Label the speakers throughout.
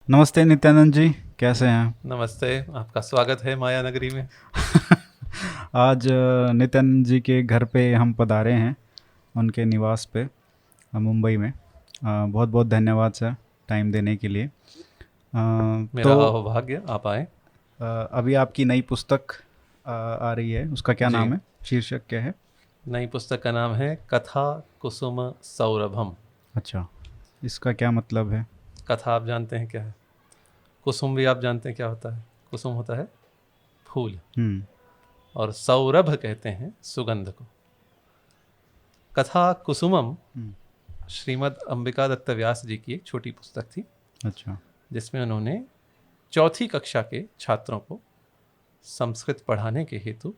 Speaker 1: नमस्ते नित्यानंद जी, कैसे हैं?
Speaker 2: नमस्ते। आपका स्वागत है माया नगरी में।
Speaker 1: आज नित्यानंद जी के घर पे हम पधारे हैं, उनके निवास पे मुंबई में। बहुत बहुत धन्यवाद सर, टाइम देने के लिए।
Speaker 2: मेरा
Speaker 1: तो
Speaker 2: सौभाग्य आप आए।
Speaker 1: अभी आपकी नई पुस्तक आ रही है, उसका क्या
Speaker 2: जी।
Speaker 1: नाम है, शीर्षक क्या है?
Speaker 2: नई पुस्तक का नाम है कथा कुसुम सौरभम।
Speaker 1: अच्छा, इसका क्या मतलब है?
Speaker 2: कथा आप जानते हैं क्या है, कुसुम भी आप जानते हैं क्या होता है। कुसुम होता है फूल,
Speaker 1: हम्म।
Speaker 2: और सौरभ कहते हैं सुगंध को। कथा कुसुमम
Speaker 1: हम्म।
Speaker 2: श्रीमद् अंबिका दत्त व्यास जी की एक छोटी पुस्तक थी,
Speaker 1: अच्छा।
Speaker 2: जिसमें उन्होंने चौथी कक्षा के छात्रों को संस्कृत पढ़ाने के हेतु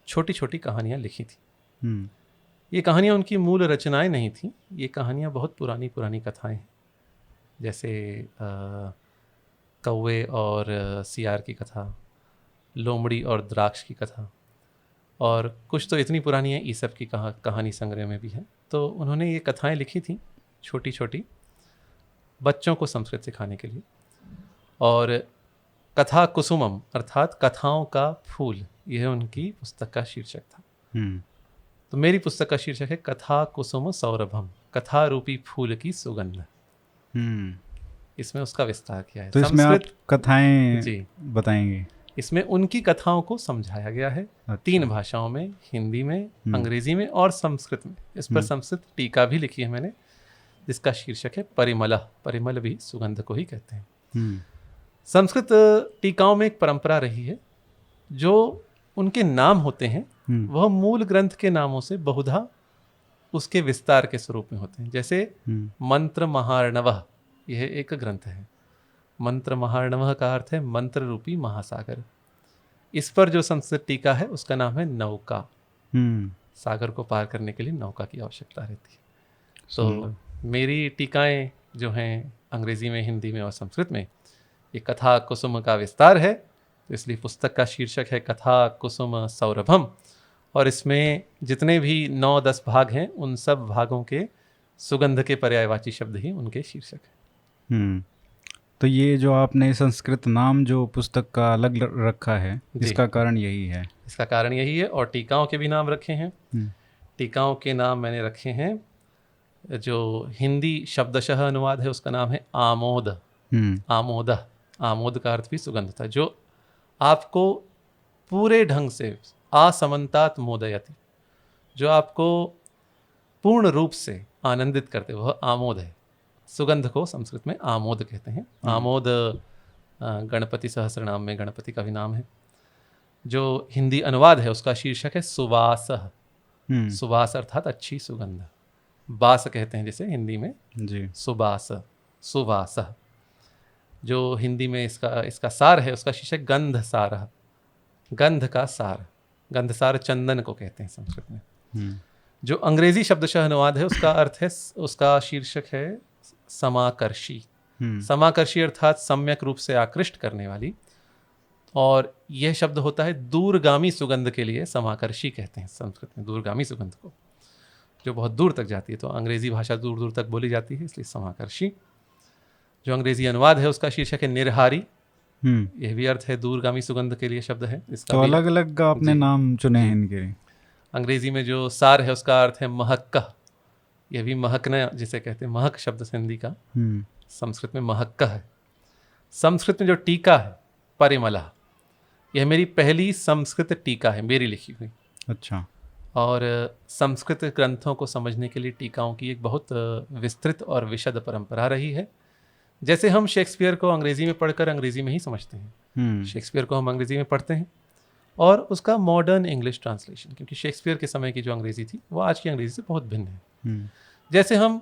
Speaker 2: छोटी छोटी कहानियाँ लिखी थी।
Speaker 1: हम्म।
Speaker 2: ये कहानियाँ उनकी मूल रचनाएं नहीं थीं, ये कहानियाँ बहुत पुरानी पुरानी कथाएं हैं। जैसे कौवे और सियार की कथा, लोमड़ी और द्राक्ष की कथा, और कुछ तो इतनी पुरानी है ईसप की कहानी संग्रह में भी है। तो उन्होंने ये कथाएं लिखी थी छोटी छोटी, बच्चों को संस्कृत सिखाने के लिए। और कथा कुसुमम अर्थात कथाओं का फूल, यह उनकी पुस्तक का शीर्षक था।
Speaker 1: हम्म।
Speaker 2: तो मेरी पुस्तक का शीर्षक है कथा कुसुम सौरभम, कथा रूपी फूल की सुगंध।
Speaker 1: हम्म।
Speaker 2: इसमें उसका विस्तार किया है।
Speaker 1: तो इसमें आप
Speaker 2: संस्कृत,
Speaker 1: कथाएं
Speaker 2: जी,
Speaker 1: बताएंगे?
Speaker 2: इसमें उनकी कथाओं को समझाया गया है
Speaker 1: अच्छा।
Speaker 2: 3 भाषाओं में, हिंदी में,
Speaker 1: हम्म।
Speaker 2: अंग्रेजी में और संस्कृत में। इस पर
Speaker 1: हम्म।
Speaker 2: संस्कृत टीका भी लिखी है मैंने, जिसका शीर्षक है परिमल। परिमल भी सुगंध को ही कहते हैं।
Speaker 1: हम्म।
Speaker 2: संस्कृत टीकाओं में एक परंपरा रही है, जो उनके नाम होते हैं
Speaker 1: हम्म।
Speaker 2: वह मूल ग्रंथ के नामों से बहुधा उसके विस्तार के स्वरूप में होते हैं। जैसे
Speaker 1: हम्म।
Speaker 2: मंत्र महार्णवः, यह एक ग्रंथ है। मंत्र महार्णवः का अर्थ है मंत्र रूपी महासागर। इस पर जो संस्कृत टीका है उसका नाम है नौका।
Speaker 1: हम्म।
Speaker 2: सागर को पार करने के लिए नौका की आवश्यकता रहती है।
Speaker 1: सुंदर।
Speaker 2: तो मेरी टीकाएं जो हैं अंग्रेजी में, हिंदी में और संस्कृत में, ये कथा कुसुम का विस्तार है। तो इसलिए पुस्तक का शीर्षक है कथा कुसुम सौरभम, और इसमें जितने भी 9-10 भाग हैं उन सब भागों के सुगंध के पर्यायवाची शब्द ही उनके शीर्षक है।
Speaker 1: हम्म। तो ये जो आपने संस्कृत नाम जो पुस्तक का अलग रखा है,
Speaker 2: जी,
Speaker 1: इसका कारण यही है?
Speaker 2: इसका कारण यही है। और टीकाओं के भी नाम रखे हैं।
Speaker 1: हम्म।
Speaker 2: टीकाओं के नाम मैंने रखे हैं, जो हिंदी शब्दशः अनुवाद है उसका नाम है आमोद।
Speaker 1: हम्म।
Speaker 2: आमोद, आमोद का अर्थ भी सुगंध था। जो आपको पूरे ढंग से असमन्तात मोदयति, जो आपको पूर्ण रूप से आनंदित करते, वह आमोद है। सुगंध को संस्कृत में आमोद कहते हैं। आमोद गणपति सहस्रनाम में गणपति का भी नाम है। जो हिंदी अनुवाद है उसका शीर्षक है सुवासः।
Speaker 1: हम्म।
Speaker 2: सुवास अर्थात अच्छी सुगंध, बास कहते हैं जैसे हिंदी में,
Speaker 1: जी।
Speaker 2: सुबास, सुवासः। जो हिंदी में इसका इसका सार है उसका शीर्षक गंधसारः, गंध का सार। गंधसार चंदन को कहते हैं संस्कृत में।
Speaker 1: हम्म।
Speaker 2: जो अंग्रेजी शब्दशः अनुवाद है उसका अर्थ है, उसका शीर्षक है समाकर्षी।
Speaker 1: हम्म।
Speaker 2: समाकर्षी अर्थात सम्यक रूप से आकृष्ट करने वाली। और यह शब्द होता है दूरगामी सुगंध के लिए समाकर्षी कहते हैं संस्कृत में, दूरगामी सुगंध को, जो बहुत दूर तक जाती है। तो अंग्रेजी भाषा दूर दूर तक बोली जाती है, इसलिए समाकर्षी। जो अंग्रेजी अनुवाद है उसका शीर्षक है निर्हारी।
Speaker 1: हम्म।
Speaker 2: यह भी अर्थ है दूरगामी सुगंध के लिए शब्द है इसका
Speaker 1: तो
Speaker 2: भी।
Speaker 1: अलग अलग आपने
Speaker 2: जी,
Speaker 1: नाम चुने हैं
Speaker 2: जी।
Speaker 1: इनके?
Speaker 2: अंग्रेजी में जो सार है उसका अर्थ है महक्कह। यह भी महकना जिसे कहते हैं, महक शब्द से हिंदी का,
Speaker 1: हम्म।
Speaker 2: संस्कृत में महक्कह है। संस्कृत में जो टीका है परिमला, यह मेरी पहली संस्कृत टीका है, मेरी लिखी हुई।
Speaker 1: अच्छा।
Speaker 2: और संस्कृत ग्रंथों को समझने के लिए टीकाओं की एक बहुत विस्तृत और विशद परंपरा रही है। जैसे हम शेक्सपियर को अंग्रेजी में पढ़कर अंग्रेजी में ही समझते हैं,
Speaker 1: हम्म।
Speaker 2: शेक्सपियर को हम अंग्रेजी में पढ़ते हैं, और उसका मॉडर्न इंग्लिश ट्रांसलेशन, क्योंकि शेक्सपियर के समय की जो अंग्रेजी थी वो आज की अंग्रेजी से बहुत भिन्न है।
Speaker 1: हम्म।
Speaker 2: जैसे हम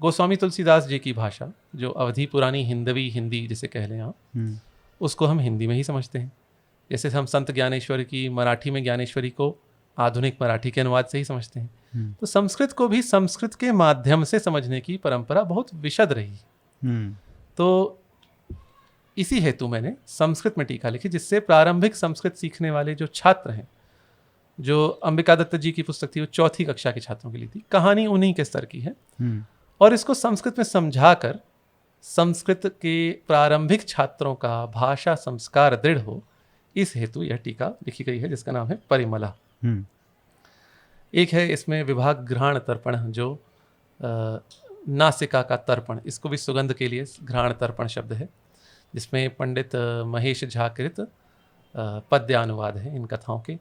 Speaker 2: गोस्वामी तुलसीदास जी की भाषा, जो अवधि पुरानी हिंदवी हिंदी जिसे कह लें आप,
Speaker 1: हम्म।
Speaker 2: उसको हम हिंदी में ही समझते हैं। जैसे हम संत ज्ञानेश्वर की मराठी में ज्ञानेश्वरी को आधुनिक मराठी के अनुवाद से ही समझते हैं,
Speaker 1: हम्म।
Speaker 2: तो संस्कृत को भी संस्कृत के माध्यम से समझने की परंपरा बहुत विशद रही है।
Speaker 1: हम्म।
Speaker 2: तो इसी हेतु मैंने संस्कृत में टीका लिखी, जिससे प्रारंभिक संस्कृत सीखने वाले जो छात्र हैं, जो अंबिका दत्त जी की पुस्तक थी वो 4ठी कक्षा के छात्रों के लिए थी, कहानी उन्हीं के स्तर की है।
Speaker 1: हम्म।
Speaker 2: और इसको संस्कृत में समझाकर संस्कृत के प्रारंभिक छात्रों का भाषा संस्कार दृढ़ हो, इस हेतु यह टीका लिखी गई है, जिसका नाम है परिमला। एक है इसमें विभाग घ्राण तर्पण, जो नासिका का तर्पण, इसको भी सुगंध के लिए घ्राण तर्पण शब्द है, जिसमें पंडित महेश झा कृत पद्यानुवाद है इन कथाओं के।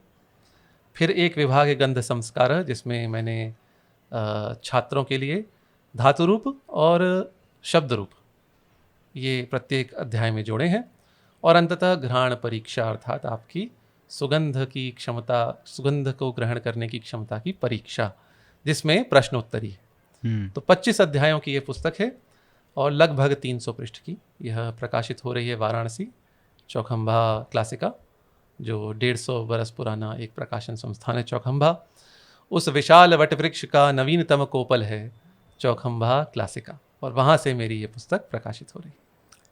Speaker 2: फिर एक विभाग है गंध संस्कार, जिसमें मैंने छात्रों के लिए धातु रूप और शब्द रूप ये प्रत्येक अध्याय में जोड़े हैं। और अंततः घ्राण परीक्षा, अर्थात आपकी सुगंध की क्षमता, सुगंध को ग्रहण करने की क्षमता की परीक्षा, जिसमें प्रश्नोत्तरी है। तो 25 अध्यायों की ये पुस्तक है और लगभग 300 पृष्ठ की। यह प्रकाशित हो रही है वाराणसी चौखंबा क्लासिका, जो 150 बरस पुराना एक प्रकाशन संस्थान है चौखंबा। उस विशाल वटवृक्ष का नवीनतम कोपल है चौखंबा क्लासिका, और वहाँ से मेरी ये पुस्तक प्रकाशित हो रही है।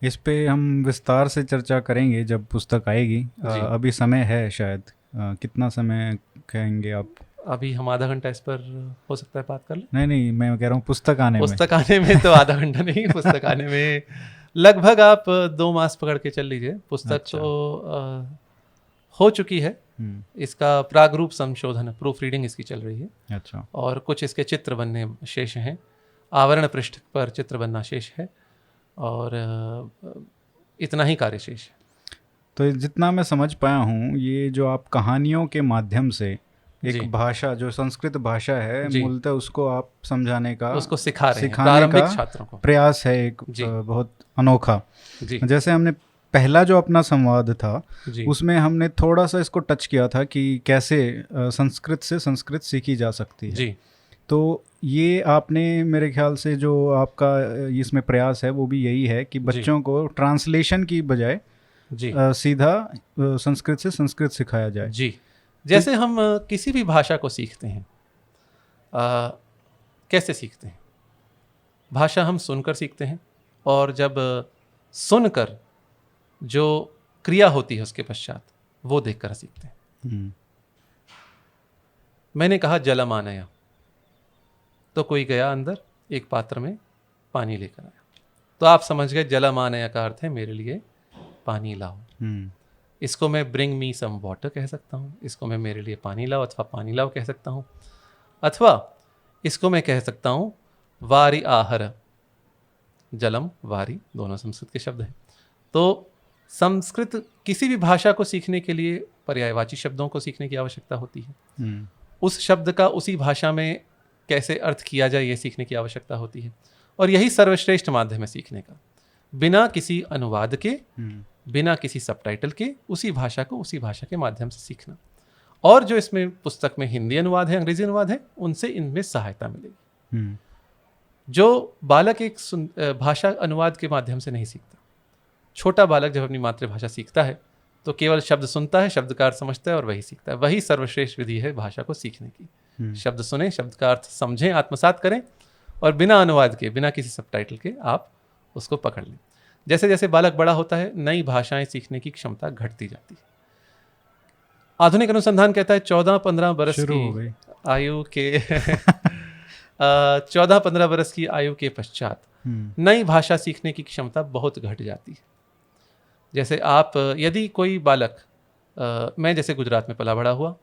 Speaker 1: इस पे हम विस्तार से चर्चा करेंगे जब पुस्तक आएगी। अभी समय है शायद, कितना समय कहेंगे आप?
Speaker 2: अभी हम आधा घंटा इस पर हो सकता है बात कर लें।
Speaker 1: नहीं, मैं कह रहा हूँ पुस्तक आने
Speaker 2: में तो आधा घंटा नहीं, पुस्तक आने में लगभग आप 2 मास पकड़ के चल लीजिए। पुस्तक अच्छा। तो हो चुकी है, इसका प्रागरूप संशोधन, प्रूफ रीडिंग इसकी चल रही है।
Speaker 1: अच्छा।
Speaker 2: और कुछ इसके चित्र बनने शेष हैं, आवरण पृष्ठ पर चित्र बनना शेष है, और इतना ही कार्य शेष है।
Speaker 1: तो जितना मैं समझ पाया हूँ, ये जो आप कहानियों के माध्यम से एक भाषा, जो संस्कृत भाषा है, मूलतः उसको आप समझाने का,
Speaker 2: उसको सिखाने का छात्रों को प्रयास है, एक
Speaker 1: बहुत अनोखा। जैसे हमने पहला जो अपना संवाद था, उसमें हमने थोड़ा सा इसको टच किया था कि कैसे संस्कृत से संस्कृत सीखी जा सकती है। तो ये आपने, मेरे ख्याल से जो आपका इसमें प्रयास है वो भी यही है कि बच्चों को ट्रांसलेशन की बजाय सीधा संस्कृत से संस्कृत सिखाया जाए।
Speaker 2: जी, जैसे हम किसी भी भाषा को सीखते हैं, कैसे सीखते हैं? भाषा हम सुनकर सीखते हैं, और जब सुनकर जो क्रिया होती है उसके पश्चात वो देखकर सीखते हैं। मैंने कहा जलमानया, तो कोई गया अंदर एक पात्र में पानी लेकर आया, तो आप समझ गए जलमानया का अर्थ है मेरे लिए पानी लाओ। इसको मैं ब्रिंग मी सम वाटर कह सकता हूँ, इसको मैं मेरे लिए पानी लाओ अथवा पानी लाओ कह सकता हूँ, अथवा इसको मैं कह सकता हूँ वारी आहर, जलम वारी दोनों संस्कृत के शब्द हैं। तो संस्कृत, किसी भी भाषा को सीखने के लिए पर्यायवाची शब्दों को सीखने की आवश्यकता होती है। उस शब्द का उसी भाषा में कैसे अर्थ किया जाए ये सीखने की आवश्यकता होती है, और यही सर्वश्रेष्ठ माध्यम है सीखने का। बिना किसी अनुवाद के, बिना किसी सबटाइटल के, उसी भाषा को उसी भाषा के माध्यम से सीखना। और जो इसमें पुस्तक में हिंदी अनुवाद है, अंग्रेजी अनुवाद है, उनसे इनमें सहायता मिलेगी। जो बालक एक भाषा अनुवाद के माध्यम से नहीं सीखता, छोटा बालक जब अपनी मातृभाषा सीखता है तो केवल शब्द सुनता है, शब्द का अर्थ समझता है और वही सीखता है। वही सर्वश्रेष्ठ विधि है भाषा को सीखने की। शब्द सुने, शब्द का अर्थ समझें, आत्मसात करें, और बिना अनुवाद के, बिना किसी सबटाइटल के आप उसको पकड़ लें। जैसे जैसे बालक बड़ा होता है, नई भाषाएं सीखने की क्षमता घटती जाती है। आधुनिक अनुसंधान कहता है 14-15 बरस की आयु के 14-15 बरस की आयु के पश्चात नई भाषा सीखने की क्षमता बहुत घट जाती है। जैसे आप, यदि कोई बालक, मैं जैसे गुजरात में पला बड़ा हुआ,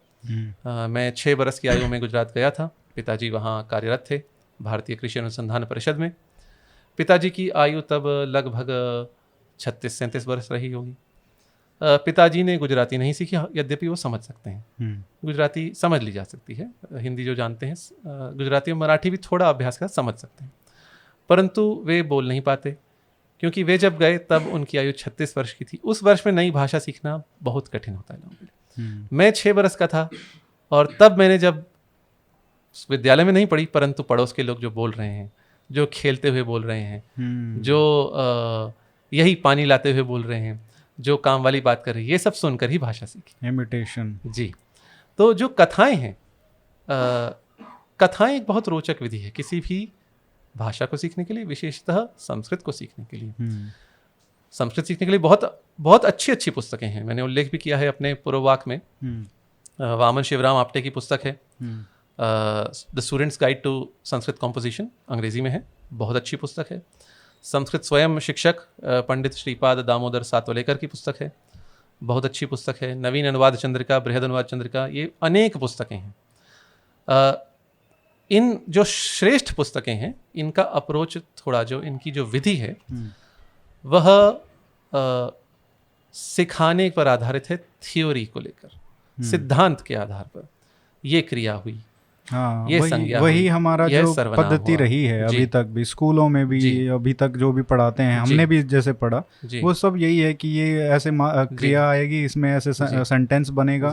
Speaker 2: मैं 6 बरस की आयु में गुजरात गया था। पिताजी वहाँ कार्यरत थे भारतीय कृषि अनुसंधान परिषद में। पिताजी की आयु तब लगभग 36-37 बरस रही होगी। पिताजी ने गुजराती नहीं सीखी, यद्यपि वो समझ सकते हैं, गुजराती समझ ली जा सकती है, हिंदी जो जानते हैं, गुजराती और मराठी भी थोड़ा अभ्यास कर समझ सकते हैं, परंतु वे बोल नहीं पाते, क्योंकि वे जब गए तब उनकी आयु 36 वर्ष की थी। उस वर्ष में नई भाषा सीखना बहुत कठिन होता है लोगों के लिए। मैं 6 बरस का था, और तब मैंने जब विद्यालय में नहीं पढ़ी, परंतु पड़ोस के लोग जो बोल रहे हैं, जो खेलते हुए बोल रहे हैं, जो यही पानी लाते हुए बोल रहे हैं, जो काम वाली बात कर रही है, ये सब सुनकर ही भाषा सीखी।
Speaker 1: इमिटेशन।
Speaker 2: जी। तो जो कथाएं हैं, कथाएं एक बहुत रोचक विधि है किसी भी भाषा को सीखने के लिए, विशेषतः संस्कृत को सीखने के लिए। संस्कृत सीखने के लिए बहुत बहुत अच्छी अच्छी पुस्तकें हैं। मैंने उल्लेख भी किया है अपने पूर्ववाक में। वामन शिवराम आप्टे की पुस्तक है the students guide to Sanskrit composition, अंग्रेजी में है, बहुत अच्छी पुस्तक है। संस्कृत स्वयं शिक्षक पंडित श्रीपाद दामोदर सातवलेकर की पुस्तक है, बहुत अच्छी पुस्तक है। नवीन अनुवाद चंद्रिका, बृहद अनुवाद चंद्रिका, ये अनेक पुस्तकें हैं। इन जो श्रेष्ठ पुस्तकें हैं, इनका अप्रोच थोड़ा, जो इनकी जो विधि है वह सिखाने पर आधारित है, थ्योरी को लेकर, सिद्धांत के आधार पर ये क्रिया हुई।
Speaker 1: हाँ,
Speaker 2: ये संज्ञा
Speaker 1: वही हमारा जो पद्धति रही है अभी तक भी, स्कूलों में भी अभी तक जो भी पढ़ाते हैं, हमने भी जैसे पढ़ा, वो सब यही है कि ये ऐसे क्रिया आएगी, इसमें ऐसे सेंटेंस बनेगा,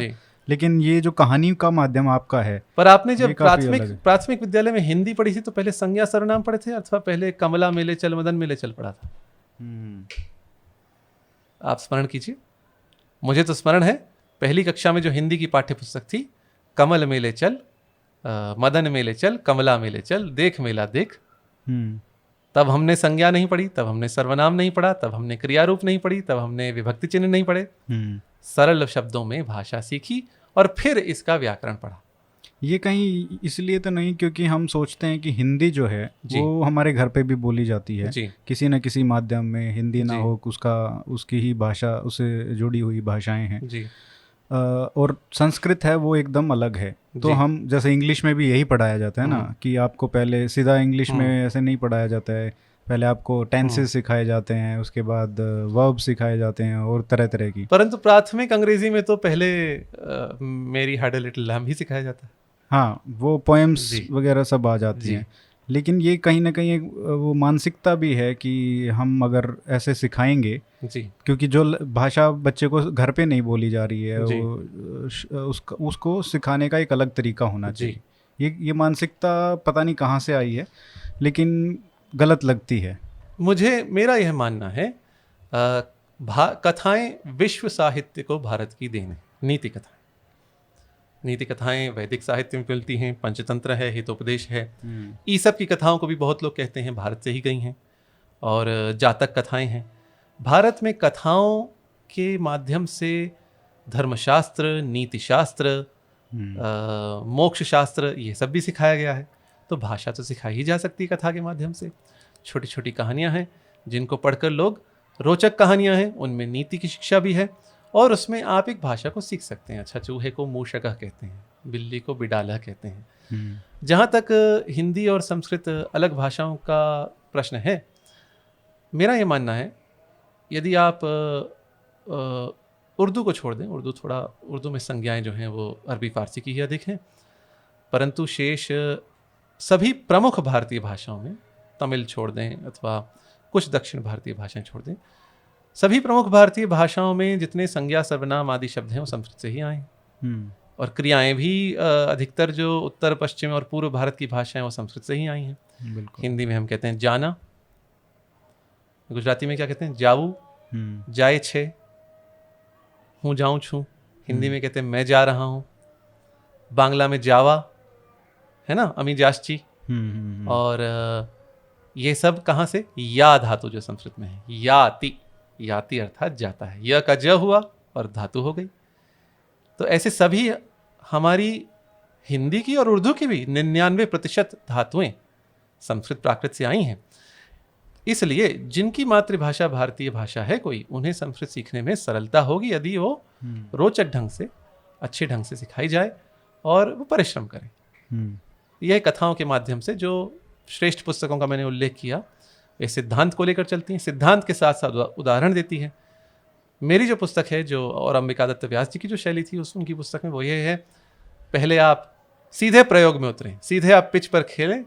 Speaker 1: लेकिन ये जो कहानी का माध्यम आपका है।
Speaker 2: पर आपने जब प्राथमिक विद्यालय में हिंदी पढ़ी थी तो पहले संज्ञा सर्वनाम पढ़े थे अथवा पहले कमला मेले चल मदन मेले चल पढ़ा था? आप स्मरण कीजिए। मुझे तो स्मरण है, पहली कक्षा में जो हिंदी की पाठ्य पुस्तक थी, कमल मेले चल, मदन मेले चल, कमला मेले चल, देख मेला देख। तब हमने संज्ञा नहीं पढ़ी, तब हमने सर्वनाम नहीं पढ़ा, तब हमने क्रियारूप नहीं पढ़ी, तब हमने विभक्ति चिन्ह नहीं पढ़े। सरल शब्दों में भाषा सीखी और फिर इसका व्याकरण पढ़ा।
Speaker 1: ये कहीं इसलिए तो नहीं क्योंकि हम सोचते हैं कि हिंदी जो है वो हमारे घर पे भी बोली जाती है, किसी न किसी माध्यम में, हिंदी ना हो उसकी ही भाषा, उससे जुड़ी हुई भाषाएं हैं जी। और संस्कृत है वो एकदम अलग है। तो हम जैसे इंग्लिश में भी यही पढ़ाया जाता है ना, कि आपको पहले सीधा इंग्लिश में ऐसे नहीं पढ़ाया जाता है, पहले आपको टेंसेस सिखाए जाते हैं, उसके बाद वर्ब सिखाए जाते हैं और तरह तरह की।
Speaker 2: परंतु प्राथमिक अंग्रेजी में तो पहले मेरी हार्ड अ लिटिल लैम्ब ही सिखाया जाता है।
Speaker 1: हाँ, वो पोएम्स वगैरह सब आ जाती हैं। लेकिन ये कहीं ना कहीं वो मानसिकता भी है कि हम अगर ऐसे सिखाएंगे जी, क्योंकि जो भाषा बच्चे को घर पे नहीं बोली जा रही है, वो उसको सिखाने का एक अलग तरीका होना चाहिए। ये मानसिकता पता नहीं कहाँ से आई है, लेकिन गलत लगती है
Speaker 2: मुझे। मेरा यह मानना है, कथाएं विश्व साहित्य को भारत की देन है। नीति कथाएं वैदिक साहित्य में मिलती हैं, पंचतंत्र है, हितोपदेश है, ईसप की कथाओं को भी बहुत लोग कहते हैं भारत से ही गई हैं, और जातक कथाएं हैं। भारत में कथाओं के माध्यम से धर्मशास्त्र, नीतिशास्त्र, मोक्ष शास्त्र, ये सब भी सिखाया गया है। तो भाषा तो सिखाई ही जा सकती है कथा के माध्यम से। छोटी छोटी कहानियाँ हैं जिनको पढ़कर लोग, रोचक कहानियाँ हैं, उनमें नीति की शिक्षा भी है, और उसमें आप एक भाषा को सीख सकते हैं। अच्छा, चूहे को मूषकः कहते हैं, बिल्ली को बिडाला कहते हैं। जहाँ तक हिंदी और संस्कृत अलग भाषाओं का प्रश्न है, मेरा ये मानना है, यदि आप उर्दू को छोड़ दें, उर्दू में संज्ञाएं जो हैं वो अरबी फारसी की ही अधिक हैं, परंतु शेष सभी प्रमुख भारतीय भाषाओं में, तमिल छोड़ दें अथवा कुछ दक्षिण भारतीय भाषाएं छोड़ दें, सभी प्रमुख भारतीय भाषाओं में जितने संज्ञा सर्वनाम आदि शब्द हैं वो संस्कृत से ही आए हैं। और क्रियाएं भी अधिकतर जो उत्तर पश्चिम और पूर्व भारत की भाषाएं वो संस्कृत से ही आई हैं। हिंदी में हम कहते हैं जाना, गुजराती में क्या कहते हैं जाऊ, जाए छे, हूँ जाऊँ छू, हिंदी में कहते हैं मैं जा रहा हूँ। बांग्ला में जावा है ना, अमी जाश्ची। और ये सब कहाँ से, या धातु जो संस्कृत में है, याति अर्थात जाता है, य का ज हुआ और धातु हो गई। तो ऐसे सभी हमारी हिंदी की और उर्दू की भी 99% धातुएं संस्कृत प्राकृत से आई हैं। इसलिए जिनकी मातृभाषा भारतीय भाषा है कोई, उन्हें संस्कृत सीखने में सरलता होगी यदि वो रोचक ढंग से, अच्छे ढंग से सिखाई जाए और वो परिश्रम करें। यह कथाओं के माध्यम से, जो श्रेष्ठ पुस्तकों का मैंने उल्लेख किया, ये सिद्धांत को लेकर चलती हैं, सिद्धांत के साथ साथ उदाहरण देती है। मेरी जो पुस्तक है, जो और अंबिका दत्त व्यास जी की जो शैली थी उनकी पुस्तक में वो ये है, पहले आप सीधे प्रयोग में उतरें, सीधे आप पिच पर खेलें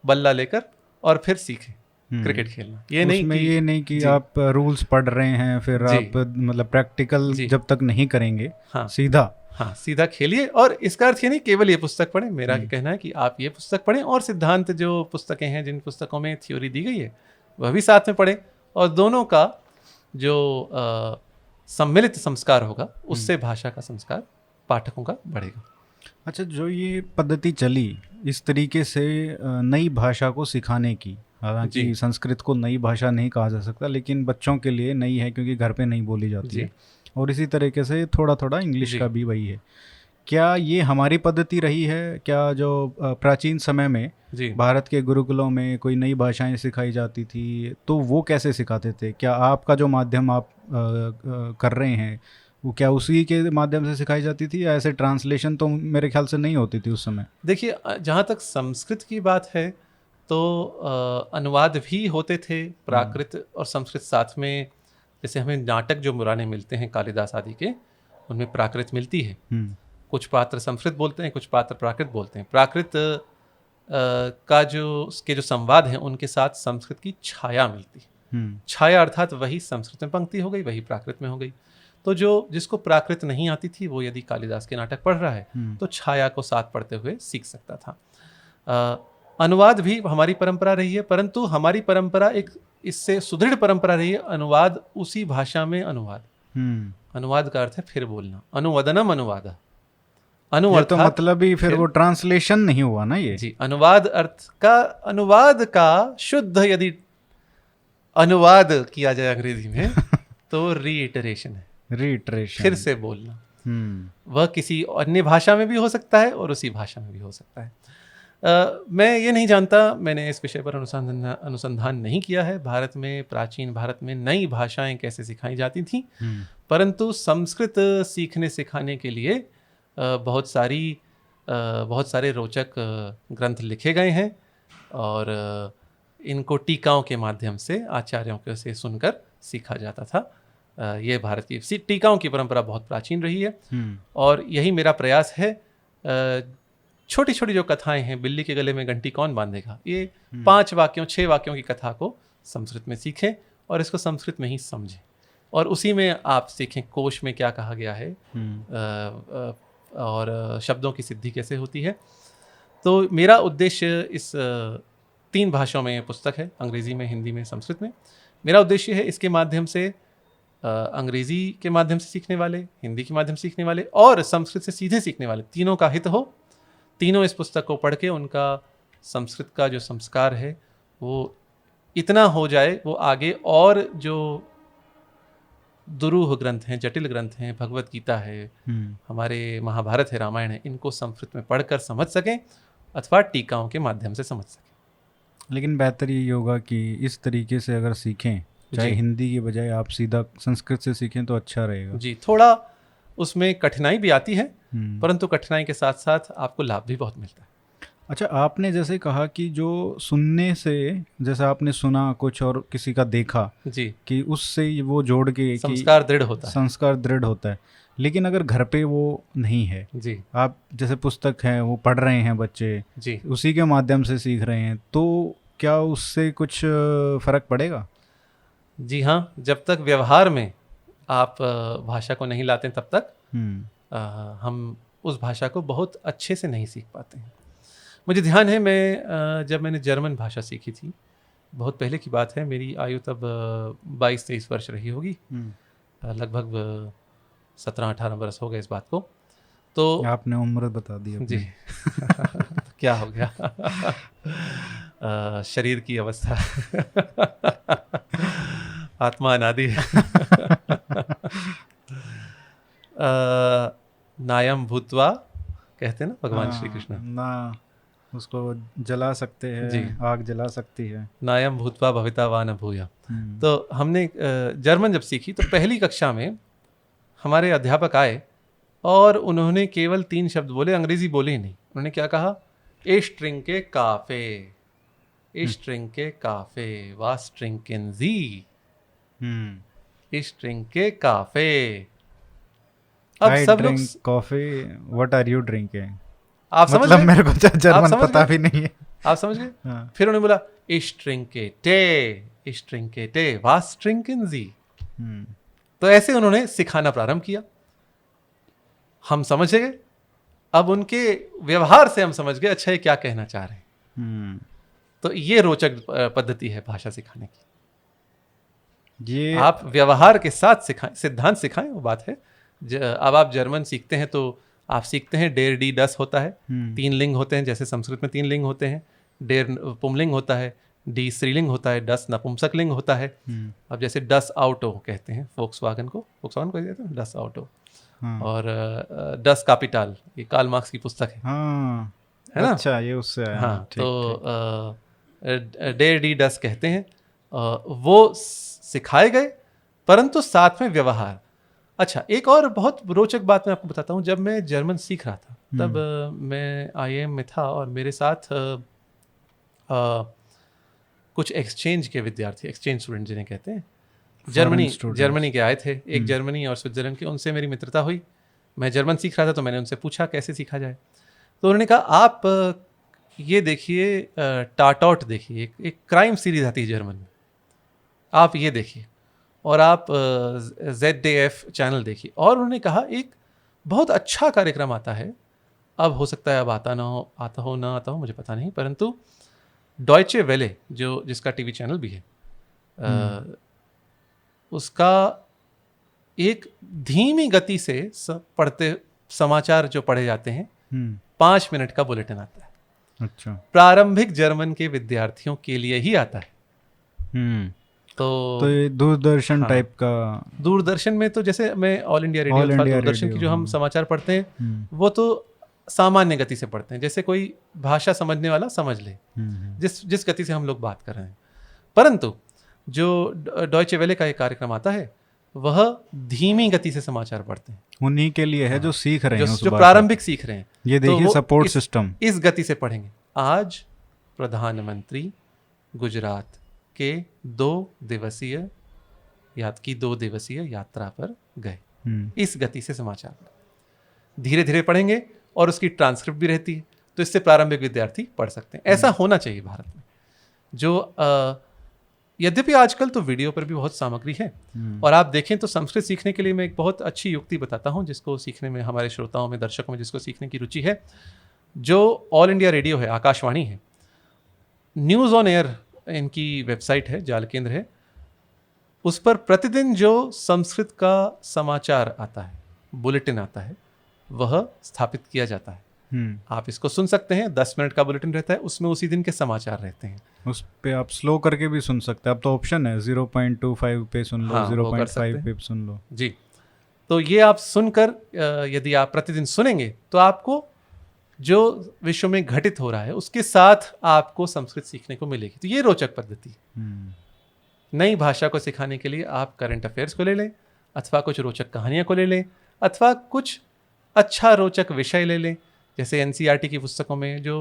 Speaker 2: बल्ला लेकर और फिर सीखें क्रिकेट खेलना। ये नहीं कि
Speaker 1: आप रूल्स पढ़ रहे हैं फिर आप मतलब प्रैक्टिकल जब तक नहीं करेंगे,
Speaker 2: सीधा खेलिए। और इसका अर्थ ये नहीं केवल ये पुस्तक पढ़ें, मेरा कहना है कि आप ये पुस्तक पढ़ें और सिद्धांत जो पुस्तकें हैं, जिन पुस्तकों में थ्योरी दी गई है, वह भी साथ में पढ़ें, और दोनों का जो सम्मिलित संस्कार होगा, उससे भाषा का संस्कार पाठकों का बढ़ेगा।
Speaker 1: अच्छा, जो ये पद्धति चली इस तरीके से नई भाषा को सिखाने की, हालांकि संस्कृत को नई भाषा नहीं कहा जा सकता, लेकिन बच्चों के लिए नई है क्योंकि घर पे नहीं बोली जाती है, और इसी तरीके से थोड़ा थोड़ा इंग्लिश का भी वही है क्या ये हमारी पद्धति रही है क्या, जो प्राचीन समय में भारत के गुरुकुलों में कोई नई भाषाएं सिखाई जाती थी तो वो कैसे सिखाते थे? क्या आपका जो माध्यम आप कर रहे हैं वो क्या उसी के माध्यम से सिखाई जाती थी, या ऐसे ट्रांसलेशन तो मेरे ख्याल से नहीं होती थी उस समय?
Speaker 2: देखिए, जहाँ तक संस्कृत की बात है तो अनुवाद भी होते थे, प्राकृत और संस्कृत साथ में। जैसे हमें नाटक जो पुराने मिलते हैं कालिदास आदि के, उनमें प्राकृत मिलती है। कुछ पात्र संस्कृत बोलते हैं, कुछ पात्र प्राकृत बोलते हैं। प्राकृत का उसके जो संवाद हैं उनके साथ संस्कृत की छाया मिलती है। छाया अर्थात वही संस्कृत में पंक्ति हो गई, वही प्राकृत में हो गई। तो जिसको प्राकृत नहीं आती थी वो यदि कालिदास के नाटक पढ़ रहा है तो छाया को साथ पढ़ते हुए सीख सकता था। अनुवाद भी हमारी परंपरा रही है, परंतु हमारी परंपरा एक इससे सुदृढ़ परंपरा रही है। अनुवाद उसी भाषा में अनुवाद। अनुवाद का अर्थ है फिर बोलना, अनुवदनम अनुवाद।
Speaker 1: तो मतलब ही फिर वो ट्रांसलेशन नहीं हुआ ना ये?
Speaker 2: जी, अनुवाद अनुवाद का शुद्ध यदि अनुवाद किया जाए अंग्रेजी में तो रीइटरेशन है,
Speaker 1: रीइटरेशन,
Speaker 2: फिर से बोलना। वह किसी अन्य भाषा में भी हो सकता है और उसी भाषा में भी हो सकता है। मैं ये नहीं जानता, मैंने इस विषय पर अनुसंधान नहीं किया है भारत में, प्राचीन भारत में नई भाषाएं कैसे सिखाई जाती थीं, परंतु संस्कृत सीखने सिखाने के लिए बहुत सारे रोचक ग्रंथ लिखे गए हैं और इनको टीकाओं के माध्यम से आचार्यों के से सुनकर सीखा जाता था। ये भारत की टीकाओं की परंपरा बहुत प्राचीन रही है और यही मेरा प्रयास है। छोटी छोटी जो कथाएं हैं, बिल्ली के गले में घंटी कौन बांधेगा, ये 5 वाक्यों 6 वाक्यों की कथा को संस्कृत में सीखें और इसको संस्कृत में ही समझें और उसी में आप सीखें कोश में क्या कहा गया है और शब्दों की सिद्धि कैसे होती है। तो मेरा उद्देश्य इस 3 भाषाओं में पुस्तक है, अंग्रेजी में, हिंदी में, संस्कृत में। मेरा उद्देश्य है इसके माध्यम से अंग्रेजी के माध्यम से सीखने वाले, हिंदी के माध्यम से सीखने वाले और संस्कृत से सीधे सीखने वाले, तीनों का हित हो। तीनों इस पुस्तक को पढ़ के उनका संस्कृत का जो संस्कार है वो इतना हो जाए, वो आगे और जो दुरूह ग्रंथ हैं, जटिल ग्रंथ हैं, भगवत गीता है, हमारे महाभारत है, रामायण है, इनको संस्कृत में पढ़कर समझ सकें अथवा टीकाओं के माध्यम से समझ सकें।
Speaker 1: लेकिन बेहतर ये होगा कि इस तरीके से अगर सीखें, चाहे हिंदी के बजाय आप सीधा संस्कृत से सीखें तो अच्छा रहेगा।
Speaker 2: जी, थोड़ा उसमें कठिनाई भी आती है, परंतु कठिनाई के साथ साथ आपको लाभ भी बहुत मिलता है।
Speaker 1: अच्छा, आपने जैसे कहा कि जो सुनने से, जैसे आपने सुना कुछ और किसी का देखा
Speaker 2: जी,
Speaker 1: कि उससे वो जोड़ के
Speaker 2: संस्कार दृढ़ होता है,
Speaker 1: संस्कार दृढ़ होता है। लेकिन अगर घर पे वो नहीं है
Speaker 2: जी,
Speaker 1: आप जैसे पुस्तक है वो पढ़ रहे हैं बच्चे
Speaker 2: जी,
Speaker 1: उसी के माध्यम से सीख रहे हैं, तो क्या उससे कुछ फर्क पड़ेगा?
Speaker 2: जी हाँ, जब तक व्यवहार में आप भाषा को नहीं लाते तब तक हम उस भाषा को बहुत अच्छे से नहीं सीख पाते हैं। मुझे ध्यान है, जब मैंने जर्मन भाषा सीखी थी, बहुत पहले की बात है, मेरी आयु तब 22-23 वर्ष रही होगी, लगभग 17-18 वर्ष हो गए इस बात को। तो
Speaker 1: आपने उम्र बता दी
Speaker 2: जी तो क्या हो गया शरीर की अवस्था आत्मा अनादि नायम भूत्वा कहते हैं ना भगवान श्री कृष्ण,
Speaker 1: ना उसको जला सकते हैं जी, आग जला सकती है,
Speaker 2: नायम भूत्वा भविता वा न भूया। तो हमने जर्मन जब सीखी तो पहली कक्षा में हमारे अध्यापक आए और उन्होंने केवल 3 शब्द बोले, अंग्रेजी बोले ही नहीं। उन्होंने क्या कहा, इश ट्रिंके काफे, इश ट्रिंके काफे, वास ट्रिंकेन जी, इश ट्रिंके काफे।
Speaker 1: अब सब लोग coffee, what are you drinking,
Speaker 2: आप समझ
Speaker 1: मतलब मेरे को जर्मन पता भी नहीं है,
Speaker 2: आप समझ गए? फिर उन्होंने बोला इश ट्रिंके टे, इश ट्रिंके टे, वास ट्रिंकेन जी। तो ऐसे उन्होंने सिखाना प्रारंभ किया, हम समझ गए। अब उनके व्यवहार से हम समझ गए अच्छा ये क्या कहना चाह रहे हैं। तो ये रोचक पद्धति है भाषा सिखाने की। ये आप व्यवहार के साथ सिखाएं, सिद्धांत सिखाएं, वो बात है। अब आप जर्मन सीखते हैं तो आप सीखते हैं डेर डी डस होता है, 3 लिंग होते हैं, जैसे संस्कृत में 3 लिंग होते हैं। डेर पुमलिंग होता है, डी स्त्रीलिंग होता है, डस नपुंसक लिंग होता है। अब जैसे डस आउटो कहते हैं फोक्सवागन को कहते हैं डस आउटो,
Speaker 1: हाँ।
Speaker 2: और डस कैपिटल, ये कार्ल मार्क्स की पुस्तक है।
Speaker 1: हाँ,
Speaker 2: है ना?
Speaker 1: अच्छा, ये उससे आया।
Speaker 2: हाँ,
Speaker 1: ठीक,
Speaker 2: तो डे डी डस कहते हैं। वो सिखाए गए, परंतु साथ में व्यवहार। अच्छा, एक और बहुत रोचक बात मैं आपको बताता हूँ। जब मैं जर्मन सीख रहा था तब मैं IIM में था और मेरे साथ कुछ एक्सचेंज के विद्यार्थी, एक्सचेंज स्टूडेंट जिन्हें कहते हैं, जर्मनी के आए थे। एक जर्मनी और स्विट्जरलैंड के, उनसे मेरी मित्रता हुई। मैं जर्मन सीख रहा था तो मैंने उनसे पूछा कैसे सीखा जाए। तो उन्होंने कहा आप ये देखिए, टाटॉट देखिए, एक क्राइम सीरीज आती है जर्मन में, आप ये देखिए, और आप ZDF चैनल देखिए। और उन्होंने कहा एक बहुत अच्छा कार्यक्रम आता है, अब हो सकता है अब आता हो ना आता हो, मुझे पता नहीं, परंतु डॉयचे वेले जिसका टीवी चैनल भी है, उसका एक धीमी गति से पढ़ते समाचार जो पढ़े जाते हैं, 5 मिनट का बुलेटिन आता है।
Speaker 1: अच्छा,
Speaker 2: प्रारंभिक जर्मन के विद्यार्थियों के लिए ही आता है। तो
Speaker 1: ये दूरदर्शन टाइप का।
Speaker 2: दूरदर्शन में तो जैसे मैं ऑल इंडिया रेडियो अथवा दूरदर्शन की जो हम समाचार पढ़ते हैं वो तो सामान्य गति से पढ़ते हैं, जैसे कोई भाषा समझने वाला समझ ले, जिस गति से हम लोग बात कर रहे हैं। परंतु जो डॉयचे वेले का एक कार्यक्रम आता है, वह धीमी गति से समाचार पढ़ते हैं।
Speaker 1: उन्हीं के लिए है जो सीख रहे हैं,
Speaker 2: जो प्रारंभिक सीख रहे हैं।
Speaker 1: ये देखिए, सपोर्ट सिस्टम
Speaker 2: इस गति से पढ़ेंगे। आज प्रधानमंत्री गुजरात के 2 दिवसीय यात्रा पर गए, इस गति से समाचार धीरे धीरे पढ़ेंगे और उसकी ट्रांसक्रिप्ट भी रहती है, तो इससे प्रारंभिक विद्यार्थी पढ़ सकते हैं। ऐसा होना चाहिए भारत में। जो यद्यपि आजकल तो वीडियो पर भी बहुत सामग्री है, और आप देखें तो संस्कृत सीखने के लिए मैं एक बहुत अच्छी युक्ति बताता हूं, जिसको सीखने में हमारे श्रोताओं में, दर्शकों में जिसको सीखने की रुचि है। जो ऑल इंडिया रेडियो है, आकाशवाणी है, न्यूज़ ऑन एयर इनकी वेबसाइट है, जाल केंद्र है, उस पर प्रतिदिन जो संस्कृत का समाचार आता है, बुलेटिन आता है, वह स्थापित किया जाता है। आप इसको सुन सकते हैं। 10 मिनट का बुलेटिन रहता है, उसमें उसी दिन के समाचार रहते हैं।
Speaker 1: उस पे आप स्लो करके भी सुन सकते हैं। अब तो ऑप्शन है 0.25 पे सुन लो,
Speaker 2: हाँ,
Speaker 1: 0.5 पे सुन लो
Speaker 2: जी। तो ये आप सुनकर यदि आप प्रतिदिन सुनेंगे तो आपको जो विश्व में घटित हो रहा है उसके साथ आपको संस्कृत सीखने को मिलेगी। तो ये रोचक पद्धति। नई भाषा को सिखाने के लिए आप करंट अफेयर्स को ले लें, अथवा कुछ रोचक कहानियां को ले लें, अथवा कुछ अच्छा रोचक विषय ले लें। जैसे NCERT की पुस्तकों में जो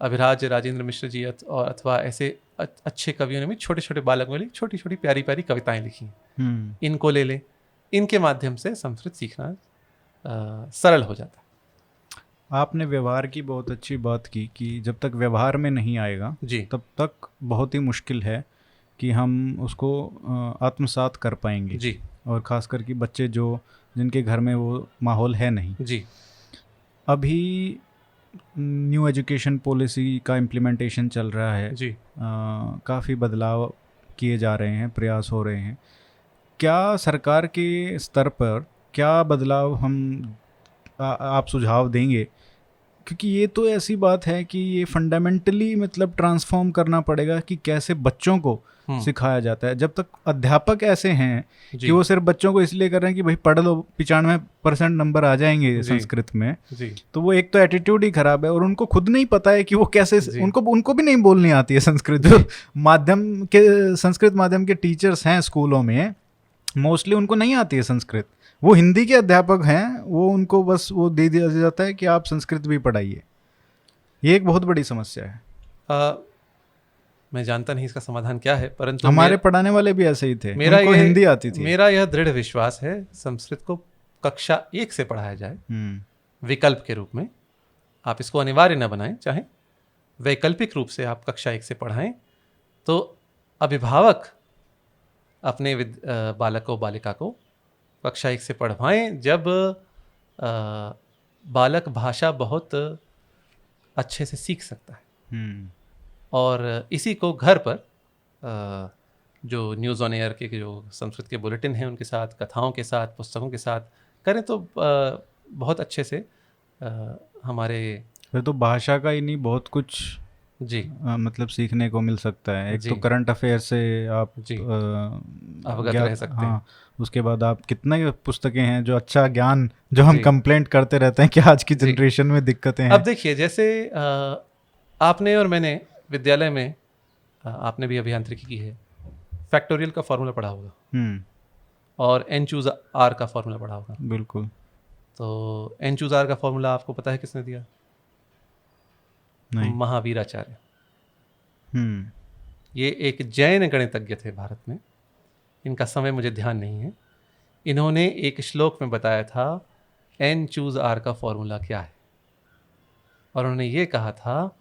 Speaker 2: अभिराज राजेंद्र मिश्र जी और अथवा ऐसे अच्छे कवियों ने भी छोटे छोटे बालकों के लिए छोटी छोटी प्यारी प्यारी कविताएं लिखी हैं, इनको ले लें। इनके माध्यम से संस्कृत सीखना सरल हो जाता है।
Speaker 1: आपने व्यवहार की बहुत अच्छी बात की कि जब तक व्यवहार में नहीं आएगा
Speaker 2: जी,
Speaker 1: तब तक बहुत ही मुश्किल है कि हम उसको आत्मसात कर पाएंगे
Speaker 2: जी।
Speaker 1: और ख़ासकर कि बच्चे जिनके घर में वो माहौल है नहीं
Speaker 2: जी।
Speaker 1: अभी न्यू एजुकेशन पॉलिसी का इम्प्लीमेंटेशन चल रहा है
Speaker 2: जी।
Speaker 1: काफ़ी बदलाव किए जा रहे हैं, प्रयास हो रहे हैं। क्या सरकार के स्तर पर क्या बदलाव आप सुझाव देंगे? क्योंकि ये तो ऐसी बात है कि ये फंडामेंटली मतलब ट्रांसफॉर्म करना पड़ेगा कि कैसे बच्चों को सिखाया जाता है। जब तक अध्यापक ऐसे हैं कि वो सिर्फ बच्चों को इसलिए कर रहे हैं कि भाई पढ़ लो, 95% नंबर आ जाएंगे संस्कृत में, तो वो एक तो एटीट्यूड ही खराब है, और उनको खुद नहीं पता है कि वो कैसे, उनको भी नहीं बोलनी आती है संस्कृत। जो संस्कृत माध्यम के टीचर्स हैं स्कूलों में, मोस्टली उनको नहीं आती है संस्कृत। वो हिंदी के अध्यापक हैं, वो उनको बस वो दे दिया जाता है कि आप संस्कृत भी पढ़ाइए। ये एक बहुत बड़ी समस्या है।
Speaker 2: मैं जानता नहीं इसका समाधान क्या है, परंतु
Speaker 1: हमारे पढ़ाने वाले भी ऐसे ही थे, उनको हिंदी आती थी।
Speaker 2: मेरा यह दृढ़ विश्वास है संस्कृत को कक्षा 1 से पढ़ाया जाए, विकल्प के रूप में। आप इसको अनिवार्य न बनाएं, चाहे वैकल्पिक रूप से आप कक्षा 1 से पढ़ाएं, तो अभिभावक अपने बालक को बालिका को कक्षा 1 से पढ़वाएं, जब बालक भाषा बहुत अच्छे से सीख सकता है। और इसी को घर पर जो न्यूज़ ऑन एयर के जो संस्कृत के बुलेटिन हैं उनके साथ, कथाओं के साथ, पुस्तकों के साथ करें तो बहुत अच्छे से हमारे
Speaker 1: फिर तो भाषा का ही नहीं बहुत कुछ
Speaker 2: जी
Speaker 1: मतलब सीखने को मिल सकता है। एक तो करंट अफेयर से आप
Speaker 2: अवगत रह सकते हैं।
Speaker 1: हाँ, उसके बाद आप कितने पुस्तकें हैं जो अच्छा ज्ञान, जो हम कंप्लेंट करते रहते हैं कि आज की जनरेशन में दिक्कतें हैं।
Speaker 2: अब देखिए, जैसे आपने और मैंने विद्यालय में, आपने भी अभियांत्रिकी की है, फैक्टोरियल का फॉर्मूला पढ़ा होगा और एन चूज आर का फॉर्मूला पढ़ा होगा।
Speaker 1: बिल्कुल।
Speaker 2: तो एन चूज आर का फॉर्मूला आपको पता है किसने दिया?
Speaker 1: नहीं।
Speaker 2: महावीराचार्य। ये एक जैन गणितज्ञ थे भारत में, इनका समय मुझे ध्यान नहीं है। इन्होंने एक श्लोक में बताया था एन चूज आर का फॉर्मूला क्या है, और उन्होंने ये कहा था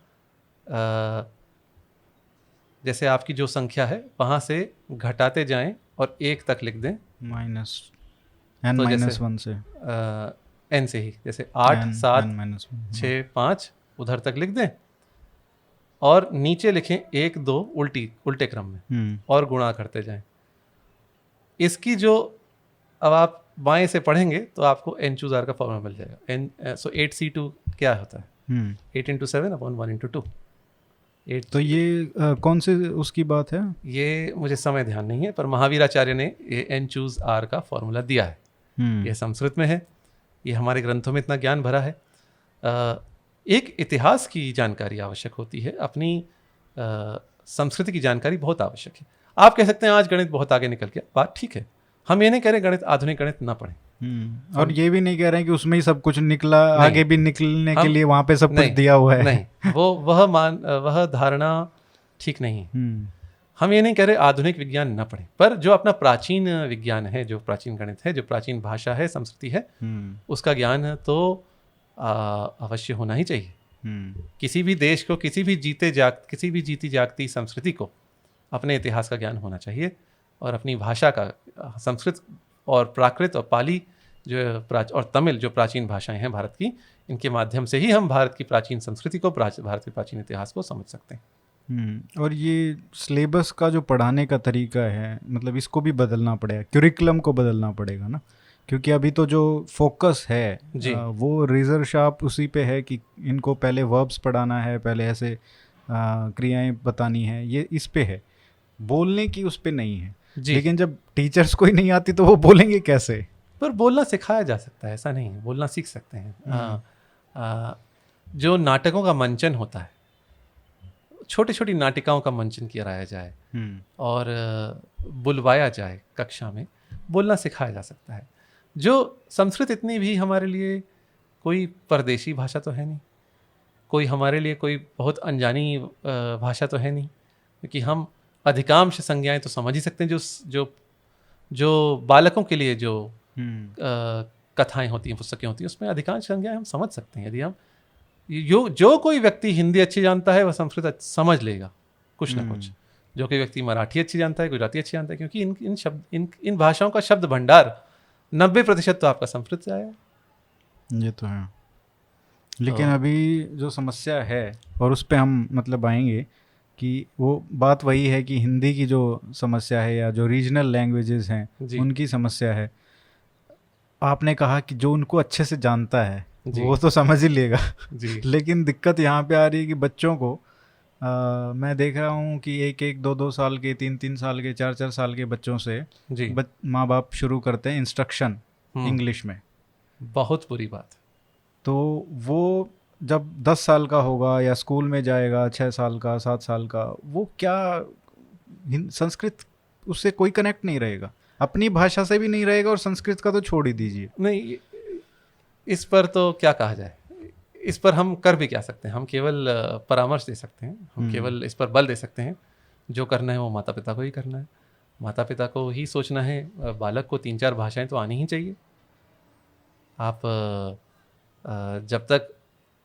Speaker 2: जैसे आपकी जो संख्या है वहाँ से घटाते जाएं और 1 तक लिख दें,
Speaker 1: माइनस n
Speaker 2: तो
Speaker 1: माइनस 1 से
Speaker 2: n से ही, जैसे 8 7 6 5 उधर तक लिख दें और नीचे लिखें 1 2 उल्टे क्रम में और गुणा करते जाएं। इसकी जो अब आप बाएं से पढ़ेंगे तो आपको एन चूज आर का फॉर्मूला मिल जाएगा। सो 8c2 क्या होता है? 8 इंटू 7 अपॉन 1 इंटू 2।
Speaker 1: तो ये कौन से उसकी बात है?
Speaker 2: ये मुझे समय ध्यान नहीं है, पर महावीराचार्य ने ये एन चूज आर का फॉर्मूला दिया है। ये संस्कृत में है, ये हमारे ग्रंथों में इतना ज्ञान भरा है। एक इतिहास की जानकारी आवश्यक होती है, अपनी संस्कृति की जानकारी बहुत आवश्यक है। आप कह सकते हैं आज गणित बहुत आगे निकल गया, बात ठीक है। हम ये नहीं कह रहे गणित, आधुनिक गणित ना पढ़ें,
Speaker 1: और ये भी नहीं कह रहे हैं कि उसमें ही सब कुछ निकला, आगे भी निकलने के लिए वहां पे सब कुछ दिया हुआ है।
Speaker 2: नहीं, वह धारणा ठीक नहीं है। हम ये नहीं कह रहे आधुनिक विज्ञान न पढ़ें, पर जो अपना प्राचीन विज्ञान है, जो प्राचीन गणित है, जो प्राचीन भाषा है, संस्कृति है, उसका ज्ञान तो अवश्य होना ही चाहिए। किसी भी देश को, किसी भी जीती जागती संस्कृति को अपने इतिहास का ज्ञान होना चाहिए, और अपनी भाषा का, संस्कृत और प्राकृत और पाली और तमिल जो प्राचीन भाषाएं हैं भारत की, इनके माध्यम से ही हम भारत की प्राचीन संस्कृति को, भारत के प्राचीन इतिहास को समझ सकते हैं।
Speaker 1: और ये सिलेबस का जो पढ़ाने का तरीका है, मतलब इसको भी बदलना पड़ेगा, क्यूरिकुलम को बदलना पड़ेगा ना, क्योंकि अभी तो जो फोकस है वो रेजर शार्प उसी पे है कि इनको पहले वर्ब्स पढ़ाना है, पहले ऐसे क्रियाएं बतानी है, ये इस पे है, बोलने की उस पे नहीं है। लेकिन जब टीचर्स को ही नहीं आती तो वो बोलेंगे कैसे?
Speaker 2: पर बोलना सिखाया जा सकता है, ऐसा नहीं है, बोलना सीख सकते हैं। जो नाटकों का मंचन होता है, छोटी छोटी नाटिकाओं का मंचन कराया जाए और बुलवाया जाए कक्षा में, बोलना सिखाया जा सकता है। जो संस्कृत इतनी भी हमारे लिए कोई परदेशी भाषा तो है नहीं, कोई हमारे लिए कोई बहुत अनजानी भाषा तो है नहीं, क्योंकि हम अधिकांश संज्ञाएं तो समझ ही सकते हैं। जो बालकों के लिए जो कथाएं होती हैं, पुस्तकें होती हैं, उसमें अधिकांश संज्ञाएं हम समझ सकते हैं। यदि हम जो कोई व्यक्ति हिंदी अच्छी जानता है वह संस्कृत समझ लेगा कुछ ना कुछ। जो कोई व्यक्ति मराठी अच्छी जानता है, गुजराती अच्छी जानता है, क्योंकि इन भाषाओं का शब्द भंडार 90% तो आपका संस्कृत से आया।
Speaker 1: ये तो है। लेकिन अभी जो समस्या है, और उस पर हम मतलब आएंगे, कि वो बात वही है कि हिंदी की जो समस्या है या जो रीजनल लैंग्वेजेस हैं उनकी समस्या है। आपने कहा कि जो उनको अच्छे से जानता है वो तो समझ ही लेगा लेकिन दिक्कत यहाँ पे आ रही है कि बच्चों को मैं देख रहा हूँ कि 1-1, 2-2 साल के, 3-3 साल के, 4-4 साल के बच्चों से माँ बाप शुरू करते हैं इंस्ट्रक्शन इंग्लिश में। बहुत
Speaker 2: बुरी बात।
Speaker 1: तो वो जब 10 साल का होगा या स्कूल में जाएगा, 6 साल का, 7 साल का, वो क्या संस्कृत उससे कोई कनेक्ट नहीं रहेगा, अपनी भाषा से भी नहीं रहेगा, और संस्कृत का तो छोड़ ही दीजिए।
Speaker 2: नहीं, इस पर तो क्या कहा जाए, इस पर हम कर भी क्या सकते हैं? हम केवल परामर्श दे सकते हैं, हम केवल इस पर बल दे सकते हैं। जो करना है वो माता पिता को ही करना है, माता पिता को ही सोचना है। बालक को 3-4 भाषाएं तो आनी ही चाहिए। आप जब तक,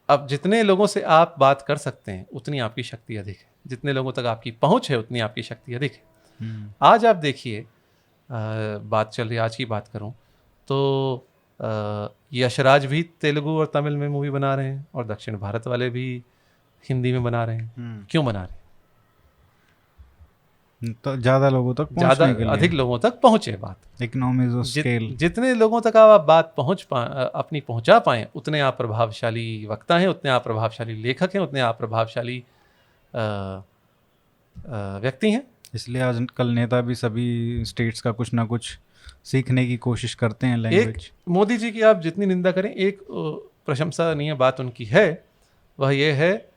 Speaker 2: अब जितने लोगों से आप बात कर सकते हैं उतनी आपकी शक्ति अधिक है, जितने लोगों तक आपकी पहुंच है उतनी आपकी शक्ति अधिक है। आज आप देखिए, बात चल रही, आज की बात करूं तो यशराज भी तेलुगु और तमिल में मूवी बना रहे हैं, और दक्षिण भारत वाले भी हिंदी में बना रहे हैं। क्यों बना रहे हैं?
Speaker 1: तो ज़्यादा लोगों तक पहुंचने के लिए,
Speaker 2: अधिक लोगों तक पहुंचे बात।
Speaker 1: Economies of scale.
Speaker 2: जितने लोगों तक आप बात अपनी पहुंचा पाएं, उतने आप प्रभावशाली वक्ता हैं, उतने आप प्रभावशाली लेखक हैं, उतने आप प्रभावशाली व्यक्ति हैं।
Speaker 1: इसलिए आजकल नेता भी सभी स्टेट्स का कुछ ना कुछ सीखने की कोशिश करते हैं लैंग्वेज।
Speaker 2: मोदी जी की आप जितनी निंदा करें, एक प्रशंसनीय बात उनकी है, वह ये है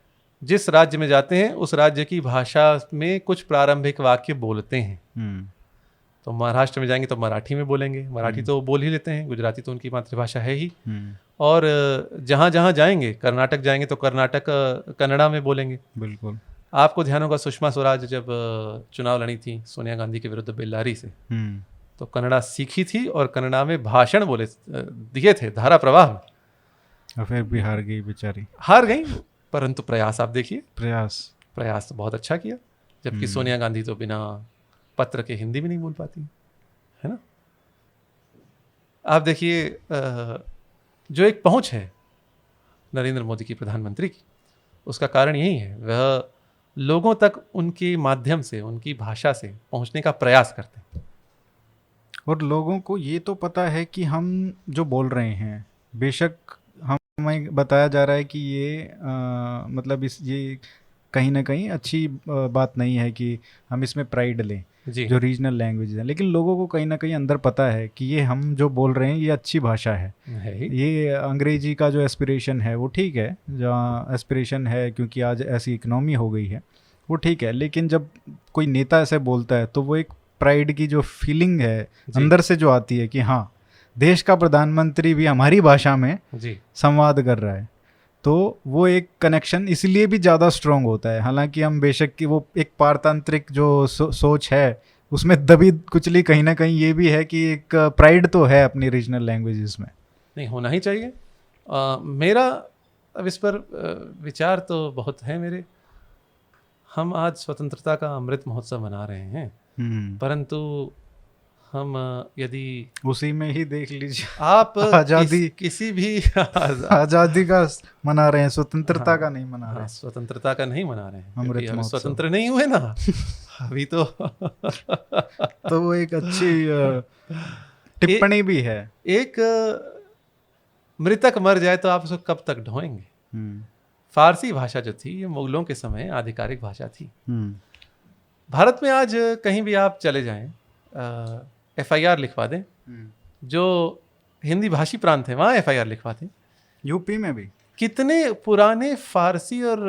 Speaker 2: जिस राज्य में जाते हैं उस राज्य की भाषा में कुछ प्रारंभिक वाक्य बोलते हैं। तो महाराष्ट्र में जाएंगे तो मराठी में बोलेंगे, मराठी तो बोल ही लेते हैं, गुजराती तो उनकी मातृभाषा है ही। और जहाँ जहाँ जाएंगे, कर्नाटक जाएंगे तो कर्नाटक कन्नड़ा में बोलेंगे।
Speaker 1: बिल्कुल।
Speaker 2: आपको ध्यान होगा सुषमा स्वराज जब चुनाव लड़ी थी सोनिया गांधी के विरुद्ध बेल्लारी से, तो कन्नड़ा सीखी थी और कन्नड़ा में भाषण बोले दिए थे धारा प्रवाह में,
Speaker 1: और फिर भी हार गई बेचारी।
Speaker 2: हार गई, परंतु प्रयास आप देखिए,
Speaker 1: प्रयास
Speaker 2: तो बहुत अच्छा किया। जबकि सोनिया गांधी तो बिना पत्र के हिंदी भी नहीं बोल पाती है ना। आप देखिए जो एक पहुंच है नरेंद्र मोदी की प्रधानमंत्री की, उसका कारण यही है, वह लोगों तक उनके माध्यम से, उनकी भाषा से पहुंचने का प्रयास करते हैं।
Speaker 1: और लोगों को ये तो पता है कि हम जो बोल रहे हैं, बेशक हमें बताया जा रहा है कि ये मतलब ये कहीं ना कहीं अच्छी बात नहीं है कि हम इसमें प्राइड लें जो रीजनल लैंग्वेज है, लेकिन लोगों को कहीं ना कहीं अंदर पता है कि ये हम जो बोल रहे हैं ये अच्छी भाषा है। ये अंग्रेजी का जो एस्पिरेशन है वो ठीक है, जहाँ एस्पिरेशन है क्योंकि आज ऐसी इकोनॉमी हो गई है वो ठीक है, लेकिन जब कोई नेता ऐसे बोलता है तो वो एक प्राइड की जो फीलिंग है अंदर से जो आती है कि हाँ, देश का प्रधानमंत्री भी हमारी भाषा में संवाद कर रहा है, तो वो एक कनेक्शन इसलिए भी ज़्यादा स्ट्रॉन्ग होता है। हालांकि हम बेशक कि वो एक पारतंत्रिक जो सोच है उसमें दबी कुचली कहीं ना कहीं ये भी है कि एक प्राइड तो है अपनी रीजनल लैंग्वेजेस में,
Speaker 2: नहीं होना ही चाहिए। मेरा अब इस पर विचार तो बहुत है मेरे। हम आज स्वतंत्रता का अमृत महोत्सव मना रहे हैं, परंतु हम यदि
Speaker 1: उसी में ही देख लीजिए
Speaker 2: आप
Speaker 1: आज़ादी
Speaker 2: किसी भी
Speaker 1: आज़ादी का मना रहे हैं, स्वतंत्रता का नहीं मना रहे हैं।
Speaker 2: स्वतंत्रता का नहीं मना रहे हैं,
Speaker 1: अमृत महोत्सव
Speaker 2: स्वतंत्र नहीं हुए ना अभी तो
Speaker 1: तो वो एक अच्छी टिप्पणी भी है।
Speaker 2: एक मृतक मर जाए तो आप उसको कब तक ढोएंगे। फारसी भाषा जो थी ये मुगलों के समय आधिकारिक भाषा थी। भारत में आज कहीं भी आप चले जाएं, FIR लिखवा दें, जो हिंदी भाषी प्रांत है वहाँ FIR लिखवा दें।
Speaker 1: यूपी में भी
Speaker 2: कितने पुराने फारसी और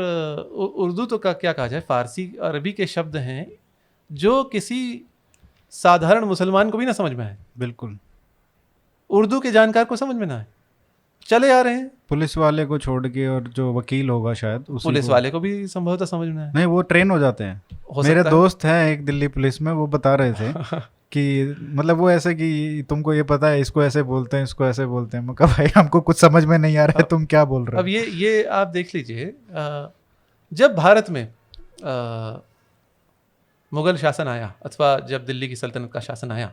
Speaker 2: उर्दू तो का क्या कहा जाए, फारसी अरबी के शब्द हैं जो किसी साधारण मुसलमान को भी ना समझ में आए,
Speaker 1: बिल्कुल
Speaker 2: उर्दू के जानकार को समझ में ना आए, चले आ रहे हैं।
Speaker 1: पुलिस वाले को छोड़ के, और जो वकील होगा शायद
Speaker 2: पुलिस वाले को भी संभवतः समझ में आए,
Speaker 1: नहीं वो ट्रेन हो जाते हैं। मेरे दोस्त हैं एक दिल्ली पुलिस में, वो बता रहे थे कि मतलब वो ऐसे कि तुमको ये पता है इसको ऐसे बोलते हैं, इसको ऐसे बोलते हैं। मैं कहा भाई हमको कुछ समझ में नहीं आ रहा है, तुम क्या बोल रहे हो।
Speaker 2: अब ये आप देख लीजिए, जब भारत में मुगल शासन आया अथवा जब दिल्ली की सल्तनत का शासन आया,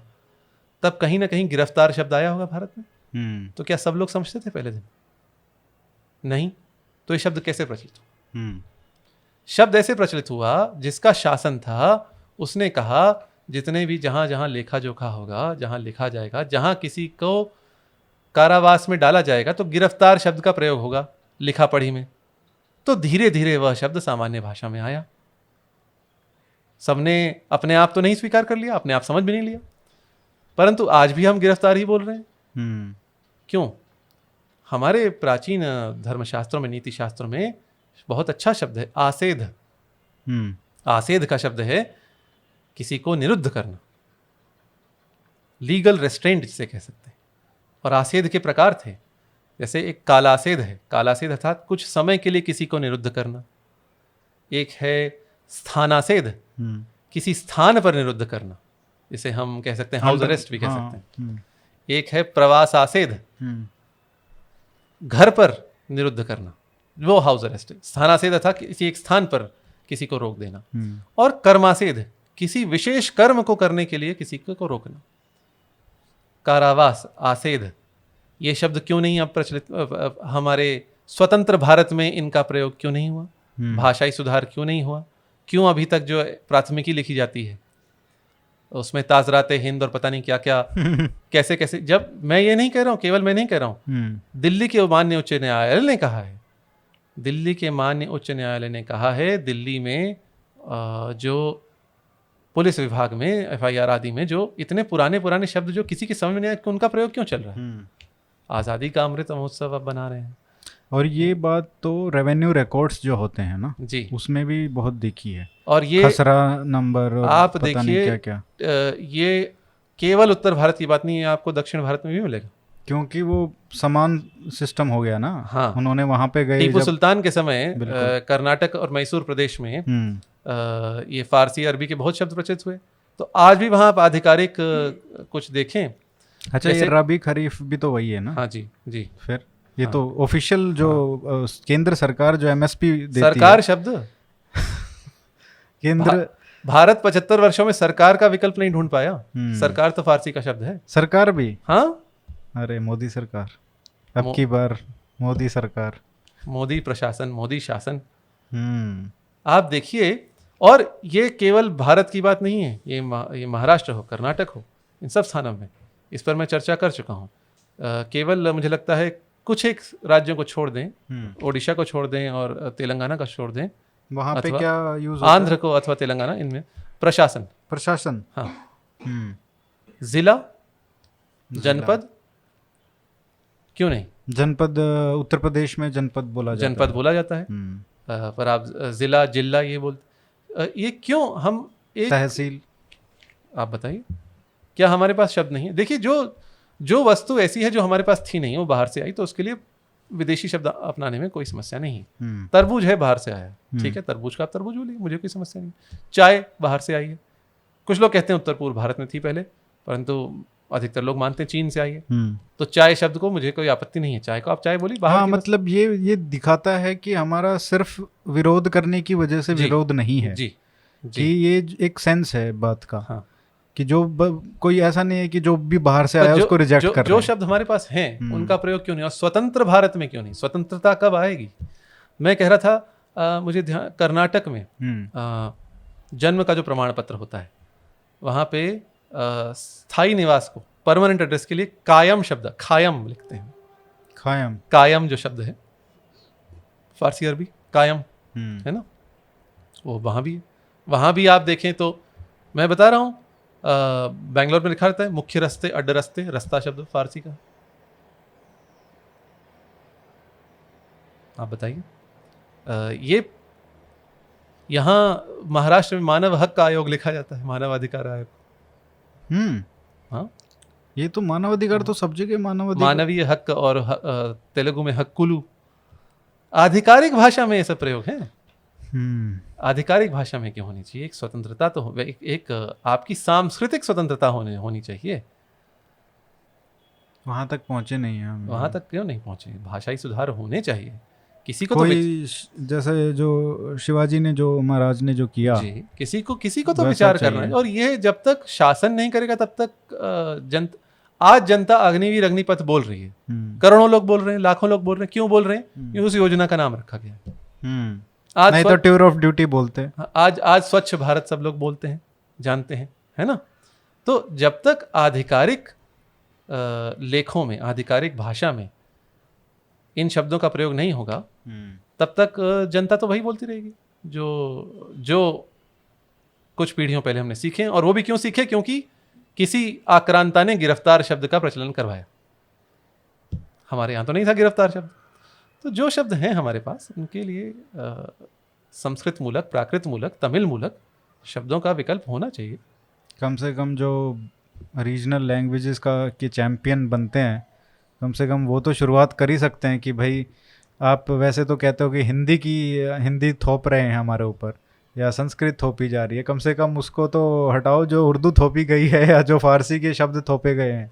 Speaker 2: तब कहीं ना कहीं गिरफ्तार शब्द आया होगा भारत में। तो क्या सब लोग समझते थे पहले दिन? नहीं। तो ये शब्द कैसे प्रचलित हुआ? शब्द ऐसे प्रचलित हुआ, जिसका शासन था उसने कहा जितने भी जहां जहां लेखा जोखा होगा, जहां लिखा जाएगा, जहां किसी को कारावास में डाला जाएगा तो गिरफ्तार शब्द का प्रयोग होगा लिखा पढ़ी में। तो धीरे धीरे वह शब्द सामान्य भाषा में आया। सबने अपने आप तो नहीं स्वीकार कर लिया, अपने आप समझ भी नहीं लिया, परंतु आज भी हम गिरफ्तार ही बोल रहे हैं। क्यों? हमारे प्राचीन धर्मशास्त्रों में, नीति शास्त्रों में बहुत अच्छा शब्द है आसेध। आसेध का शब्द है किसी को निरुद्ध करना, लीगल रेस्ट्रेंट जिसे कह सकते हैं। और आसेध के प्रकार थे, जैसे एक कालासेध है, कालासेध अर्थात कुछ समय के लिए किसी को निरुद्ध करना। एक है स्थानासेध, किसी स्थान पर निरुद्ध करना, जिसे हम कह सकते हैं हाउस अरेस्ट भी कह सकते हैं। एक है प्रवासासेध, घर पर निरुद्ध करना, वो हाउस अरेस्ट है। स्थानासेध अर्थात किसी एक स्थान पर किसी को रोक देना। और कर्मासेध, किसी विशेष कर्म को करने के लिए किसी को रोकना। कारावास, आसेध, ये शब्द क्यों नहीं अब प्रचलित? हमारे स्वतंत्र भारत में इनका प्रयोग क्यों नहीं हुआ? भाषाई सुधार क्यों नहीं हुआ? क्यों अभी तक जो प्राथमिकी लिखी जाती है उसमें ताजराते हिंद और पता नहीं क्या क्या कैसे कैसे। जब मैं ये नहीं कह रहा हूँ, केवल मैं नहीं कह रहा हूँ, दिल्ली के माननीय उच्च न्यायालय ने कहा है, दिल्ली के माननीय उच्च न्यायालय ने कहा है, दिल्ली में जो पुलिस विभाग में FIR आदि में जो इतने पुराने शब्द जो किसी की समझ में नहीं आया, उनका प्रयोग क्यों चल रहा है? आज़ादी का अमृत महोत्सव अब बना रहे हैं।
Speaker 1: और ये बात तो रेवेन्यू रिकॉर्ड्स जो होते हैं ना
Speaker 2: जी,
Speaker 1: उसमें भी बहुत देखी है।
Speaker 2: और ये
Speaker 1: खसरा नंबर और
Speaker 2: आप
Speaker 1: पता नहीं
Speaker 2: देखिए,
Speaker 1: क्या क्या।
Speaker 2: ये केवल उत्तर भारत की बात नहीं है, आपको दक्षिण भारत में भी मिलेगा।
Speaker 1: क्योंकि वो समान सिस्टम हो गया ना।
Speaker 2: हाँ,
Speaker 1: उन्होंने वहां पे गए
Speaker 2: टीपू
Speaker 1: जब
Speaker 2: सुल्तान के समय कर्नाटक और मैसूर प्रदेश में ये फारसी अरबी के बहुत शब्द प्रचलित हुए। तो आज भी वहाँ आप आधिकारिक कुछ देखें।
Speaker 1: अच्छा, ये रबी खरीफ भी तो वही है ना?
Speaker 2: हाँ जी, जी।
Speaker 1: फिर ये तो ऑफिशियल जो केंद्र सरकार जो MSP देती
Speaker 2: सरकार
Speaker 1: है।
Speaker 2: शब्द
Speaker 1: केंद्र
Speaker 2: भारत 75 वर्षों में सरकार का विकल्प नहीं ढूंढ पाया। सरकार तो फारसी का शब्द है।
Speaker 1: सरकार भी?
Speaker 2: हाँ,
Speaker 1: अरे मोदी सरकार, अब की बार मोदी सरकार,
Speaker 2: मोदी प्रशासन, मोदी शासन। आप देखिए, और ये केवल भारत की बात नहीं है, ये महाराष्ट्र हो, कर्नाटक हो, इन सब स्थानों में इस पर मैं चर्चा कर चुका हूँ। केवल मुझे लगता है कुछ एक राज्यों को छोड़ दें, ओडिशा को छोड़ दें और तेलंगाना का छोड़ दें,
Speaker 1: वहाँ पे क्या यूज होता
Speaker 2: आंध्र को अथवा तेलंगाना, इनमें प्रशासन, हाँ, जिला, जनपद, क्यों नहीं,
Speaker 1: जनपद उत्तर प्रदेश में जनपद बोला
Speaker 2: जाता है, पर आप जिला, जिला ये बोलते, ये क्यों? हम एक
Speaker 1: तहसील,
Speaker 2: आप बताइए, क्या हमारे पास शब्द नहीं है? देखिए, जो वस्तु ऐसी है जो हमारे पास थी नहीं, वो बाहर से आई, तो उसके लिए विदेशी शब्द अपनाने में कोई समस्या नहीं। तरबूज है, बाहर से आया, ठीक है, तरबूज का आप तरबूज बोलिए, मुझे कोई समस्या नहीं। चाय बाहर से आई है, कुछ लोग कहते हैं उत्तर पूर्व भारत में थी पहले, परंतु अधिकतर लोग मानते हैं चीन से आई है। तो चाय शब्द को मुझे कोई आपत्ति नहीं है, चाय को आप चाय बोलिए बाहर।
Speaker 1: हाँ, मतलब ये दिखाता है कि हमारा सिर्फ विरोध करने की वजह से विरोध नहीं है
Speaker 2: जी,
Speaker 1: कि ये एक सेंस है बात का। हाँ। कि जो कोई ऐसा नहीं है कि जो भी बाहर से आया उसको रिजेक्ट कर रहे हैं।
Speaker 2: जो शब्द हमारे पास हैं उनका प्रयोग क्यों नहीं, और स्वतंत्र भारत में क्यों नहीं? स्वतंत्रता कब आएगी? मैं कह रहा था मुझे ध्यान, कर्नाटक में जन्म का जो प्रमाण पत्र होता है, वहाँ पे स्थायी निवास को, परमानेंट एड्रेस के लिए कायम शब्द, खायम लिखते हैं। कायम जो शब्द है फारसी अरबी कायम है ना, वो वहाँ भी आप देखें तो मैं बता रहा हूँ, बैंगलोर में लिखा रहता है मुख्य रस्ते, अड्ड रस्ते, रास्ता शब्द फारसी का। आप बताइए, ये यहाँ महाराष्ट्र में मानव हक आयोग लिखा जाता है, मानव अधिकार आयोग। हाँ,
Speaker 1: ये तो मानव अधिकार तो सब जगह
Speaker 2: मानवीय हक, और तेलुगु में हक्कुलू। आधिकारिक भाषा में ये सब प्रयोग है। आधिकारिक भाषा में क्यों होनी चाहिए? एक स्वतंत्रता तो एक आपकी सांस्कृतिक स्वतंत्रता होनी चाहिए।
Speaker 1: वहां तक पहुंचे नहीं है।
Speaker 2: वहां तक क्यों नहीं पहुंचे? भाषाई सुधार होने चाहिए। किसी को
Speaker 1: कोई जैसे जो शिवाजी ने, जो महाराज ने जो किया,
Speaker 2: किसी को तो विचार करना है। और ये जब तक शासन नहीं करेगा तब तक आज जनता अग्निवीर अग्निपथ बोल रही है, करोड़ों लोग बोल रहे हैं, लाखों लोग बोल रहे हैं। क्यों बोल रहे हैं? उस योजना का नाम रखा गया।
Speaker 1: आज नहीं तो टूर ऑफ ड्यूटी बोलते हैं।
Speaker 2: आज स्वच्छ भारत सब लोग बोलते हैं, जानते हैं, है ना। तो जब तक आधिकारिक लेखों में, आधिकारिक भाषा में इन शब्दों का प्रयोग नहीं होगा, तब तक जनता तो वही बोलती रहेगी जो कुछ पीढ़ियों पहले हमने सीखे। और वो भी क्यों सीखे? क्योंकि किसी आक्रांता ने गिरफ्तार शब्द का प्रचलन करवाया। हमारे यहाँ तो नहीं था गिरफ्तार शब्द। तो जो शब्द हैं हमारे पास, उनके लिए संस्कृत मूलक, प्राकृत मूलक, तमिल मूलक शब्दों का विकल्प होना चाहिए।
Speaker 1: कम से कम जो रीजनल लैंग्वेजेस के चैंपियन बनते हैं, कम से कम वो तो शुरुआत कर ही सकते हैं कि भाई आप वैसे तो कहते हो कि हिंदी थोप रहे हैं हमारे ऊपर, या संस्कृत थोपी जा रही है, कम से कम उसको तो हटाओ जो उर्दू थोपी गई है या जो फारसी के शब्द थोपे गए हैं।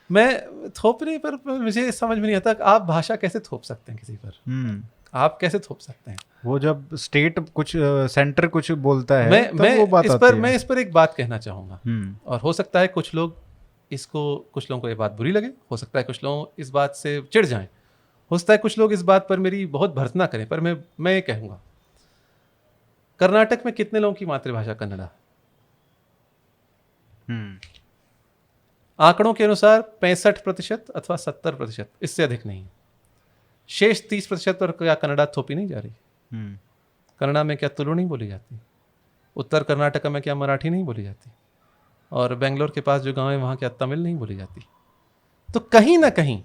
Speaker 2: मैं थोपने पर मुझे समझ में नहीं आता, आप भाषा कैसे थोप सकते हैं किसी पर? आप कैसे थोप सकते हैं?
Speaker 1: वो जब स्टेट कुछ सेंटर कुछ बोलता है,
Speaker 2: मैं इस पर एक बात कहना चाहूँगा, और हो सकता है कुछ लोगों को ये बात बुरी लगे, हो सकता है कुछ लोग इस बात से चिढ़ जाएं, हो सकता है कुछ लोग इस बात पर मेरी बहुत भर्त्सना करें, पर मैं ये कहूँगा, कर्नाटक में कितने लोगों की मातृभाषा कन्नड़ा? आंकड़ों के अनुसार 65% अथवा 70%, इससे अधिक नहीं। शेष 30% पर क्या कन्नड़ा थोपी नहीं जा रही? कन्नड़ा में क्या तुलु नहीं बोली जाती? उत्तर कर्नाटक में क्या मराठी नहीं बोली जाती? और बेंगलोर के पास जो गांव है वहाँ क्या तमिल नहीं बोली जाती? तो कहीं ना कहीं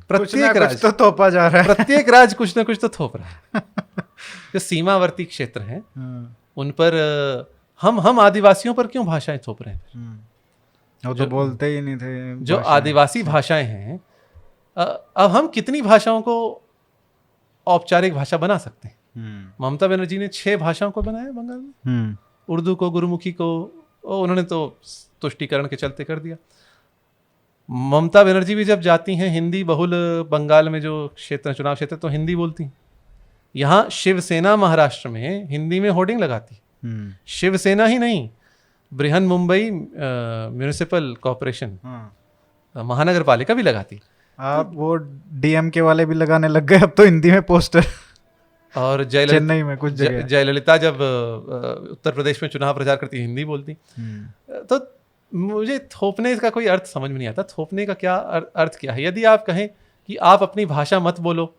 Speaker 2: प्रत्येक राज्य
Speaker 1: तो थोपा जा रहा है,
Speaker 2: प्रत्येक राज्य कुछ ना कुछ तो थोप रहा है। जो सीमावर्ती क्षेत्र हैं उन पर हम आदिवासियों पर क्यों भाषाएं थोप रहे हैं?
Speaker 1: वो तो बोलते ही नहीं थे
Speaker 2: जो आदिवासी भाषाएं हैं, अब हम कितनी भाषाओं को औपचारिक भाषा बना सकते हैं? ममता बनर्जी ने 6 भाषाओं को बनाया बंगाल में, उर्दू को, गुरुमुखी को उन्होंने तो तुष्टीकरण के चलते कर दिया। ममता बनर्जी भी जब जाती हैं हिंदी बहुल बंगाल में जो क्षेत्र, चुनाव क्षेत्र, तो हिंदी बोलती हैं। यहाँ शिवसेना महाराष्ट्र में हिंदी में होर्डिंग लगाती, शिवसेना ही नहीं, बृहन मुंबई म्यूनिसिपल कॉर्पोरेशन, महानगर पालिका भी लगाती।
Speaker 1: आप वो डीएमके वाले भी लगाने लग गए अब तो हिंदी में पोस्टर।
Speaker 2: और
Speaker 1: चेन्नई में कुछ जगह
Speaker 2: जयललिता जब उत्तर प्रदेश में चुनाव प्रचार करती हिंदी बोलती। तो मुझे थोपने का कोई अर्थ समझ में नहीं आता। थोपने का क्या अर्थ क्या है? यदि आप कहें कि आप अपनी भाषा मत बोलो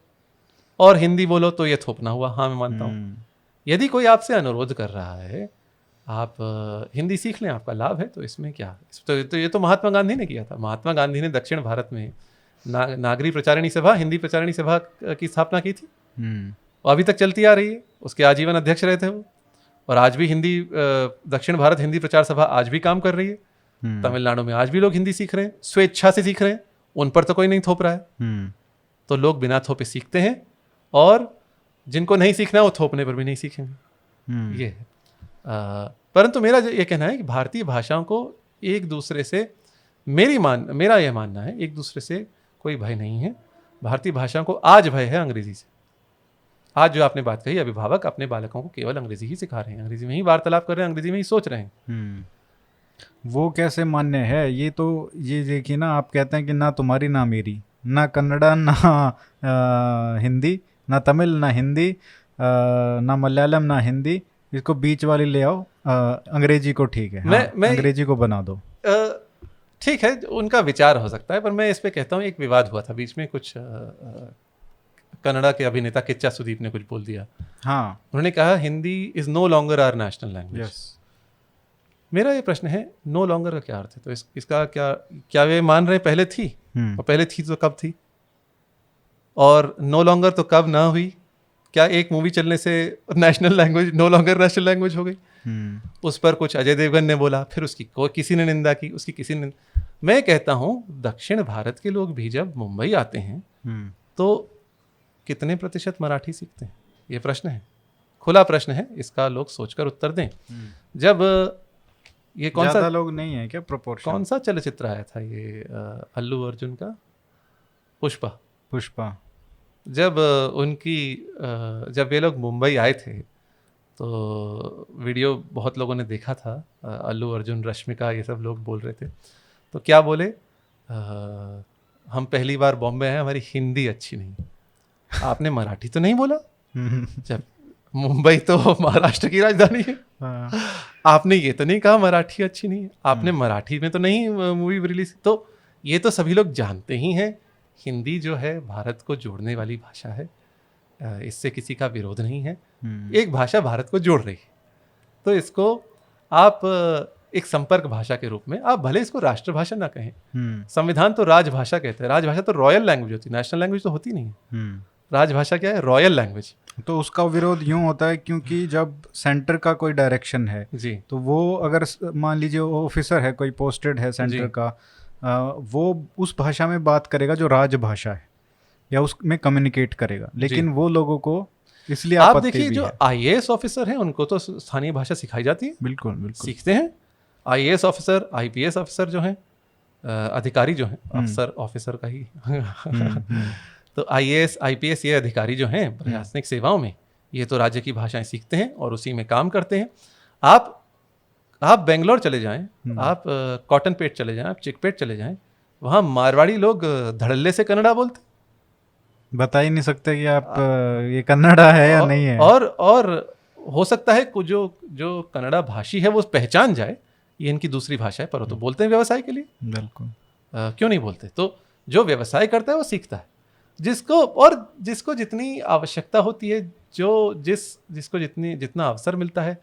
Speaker 2: और हिंदी बोलो तो ये थोपना हुआ, हाँ मैं मानता हूँ। यदि कोई आपसे अनुरोध कर रहा है आप हिंदी सीख लें, आपका लाभ है, तो इसमें क्या? तो ये तो महात्मा गांधी ने किया था। महात्मा गांधी ने दक्षिण भारत में नागरी प्रचारिणी सभा, हिंदी प्रचारिणी सभा की स्थापना की थी, और अभी तक चलती आ रही है। उसके आजीवन अध्यक्ष रहे थे वो, और आज भी हिंदी दक्षिण भारत हिंदी प्रचार सभा आज भी काम कर रही है। तमिलनाडु में आज भी लोग हिंदी सीख रहे हैं, स्वेच्छा से सीख रहे हैं, उन पर तो कोई नहीं थोप रहा है। तो लोग बिना थोपे सीखते हैं, और जिनको नहीं सीखना वो थोपने पर भी नहीं सीखेंगे। ये है। परंतु मेरा ये कहना है कि भारतीय भाषाओं को एक दूसरे से, मेरा यह मानना है, एक दूसरे से कोई भय नहीं है। भारतीय भाषाओं को आज भय है अंग्रेजी से। आज जो आपने बात कही, अभिभावक अपने बालकों को केवल अंग्रेजी ही सिखा रहे हैं, अंग्रेजी में ही वार्तालाप कर रहे हैं, अंग्रेजी में ही सोच रहे हैं।
Speaker 1: वो कैसे मान्य है? ये तो ये देखिए ना, आप कहते हैं कि ना तुम्हारी ना मेरी, ना कन्नड़ा ना हिंदी, ना तमिल ना हिंदी, ना मलयालम ना हिंदी, इसको बीच वाली ले आओ, अंग्रेजी को ठीक है, मैं अंग्रेजी को बना दो।
Speaker 2: ठीक है, उनका विचार हो सकता है, पर मैं इस पे कहता हूँ एक विवाद हुआ था बीच में, कुछ कन्नड़ा के अभिनेता किच्चा सुदीप ने कुछ बोल दिया।
Speaker 1: हाँ,
Speaker 2: उन्होंने कहा Hindi is no longer our national language. मेरा ये प्रश्न है, नो लॉन्गर का क्या अर्थ है? तो इसका क्या वे मान रहे पहले थी, और पहले थी तो कब थी, और नो लॉन्गर तो कब ना हुई? क्या एक मूवी चलने से national language no longer national language हो गई? उस पर कुछ अजय देवगन ने बोला, फिर उसकी किसी ने निंदा की, उसकी किसी ने। मैं कहता हूँ दक्षिण भारत के लोग भी जब मुंबई आते हैं तो कितने प्रतिशत मराठी सीखते हैं? ये प्रश्न है, खुला प्रश्न है, इसका लोग सोचकर उत्तर दें। जब ये कौन सा
Speaker 1: लोग नहीं है क्या प्रोपोर्शन?
Speaker 2: कौन सा चलचित्र आया था ये अल्लू अर्जुन का, पुष्पा। जब जब ये लोग मुंबई आए थे तो वीडियो बहुत लोगों ने देखा था, अल्लू अर्जुन, रश्मिका, ये सब लोग बोल रहे थे। तो क्या बोले? हम पहली बार बॉम्बे आए, हमारी हिंदी अच्छी नहीं। आपने मराठी तो नहीं बोला? जब मुंबई तो महाराष्ट्र की राजधानी है। आपने ये तो नहीं कहा मराठी अच्छी नहीं है। आपने मराठी में तो नहीं मूवी रिलीज। तो ये तो सभी लोग जानते ही हैं, हिंदी जो है भारत को जोड़ने वाली भाषा है, इससे किसी का विरोध नहीं है। एक भाषा भारत को जोड़ रही है, तो इसको आप एक संपर्क भाषा के रूप में, आप भले इसको राष्ट्रभाषा ना कहें, संविधान तो राजभाषा कहते हैं। राजभाषा तो रॉयल लैंग्वेज होती है, नेशनल लैंग्वेज तो होती नहीं है। राजभाषा क्या है? Royal language.
Speaker 1: तो उसका विरोध यूं होता है क्योंकि जब सेंटर का कोई डायरेक्शन है
Speaker 2: जी,
Speaker 1: तो वो अगर मान लीजिए ऑफिसर है, कोई पोस्टेड है सेंटर का, वो उस भाषा में बात करेगा जो राजभाषा है, या उसमें कम्युनिकेट करेगा, लेकिन वो लोगों को इसलिए
Speaker 2: आप देखिए जो आईएएस ऑफिसर हैं उनको तो स्थानीय भाषा सिखाई जाती है,
Speaker 1: बिल्कुल
Speaker 2: सीखते हैं। आईएएस ऑफिसर, आईपीएस ऑफिसर जो हैं, अधिकारी जो हैं, अफसर ऑफिसर का ही तो आईएएस आईपीएस ये अधिकारी जो हैं प्रशासनिक सेवाओं में, ये तो राज्य की भाषाएं सीखते हैं और उसी में काम करते हैं। आप बेंगलोर चले जाएं, आप कॉटन पेट चले जाएं, आप चिकपेट चले जाएं, वहाँ मारवाड़ी लोग धड़ल्ले से कन्नड़ा बोलते,
Speaker 1: बता ही नहीं सकते कि आप ये कन्नड़ा है या नहीं है।
Speaker 2: और हो सकता है जो कन्नड़ा भाषी है वो पहचान जाए ये इनकी दूसरी भाषा है, पर वो तो बोलते हैं व्यवसाय के लिए।
Speaker 1: बिल्कुल,
Speaker 2: क्यों नहीं बोलते? तो जो व्यवसाय करता है वो सीखता है। जिसको जितनी आवश्यकता होती है, जिसको जितना अवसर मिलता है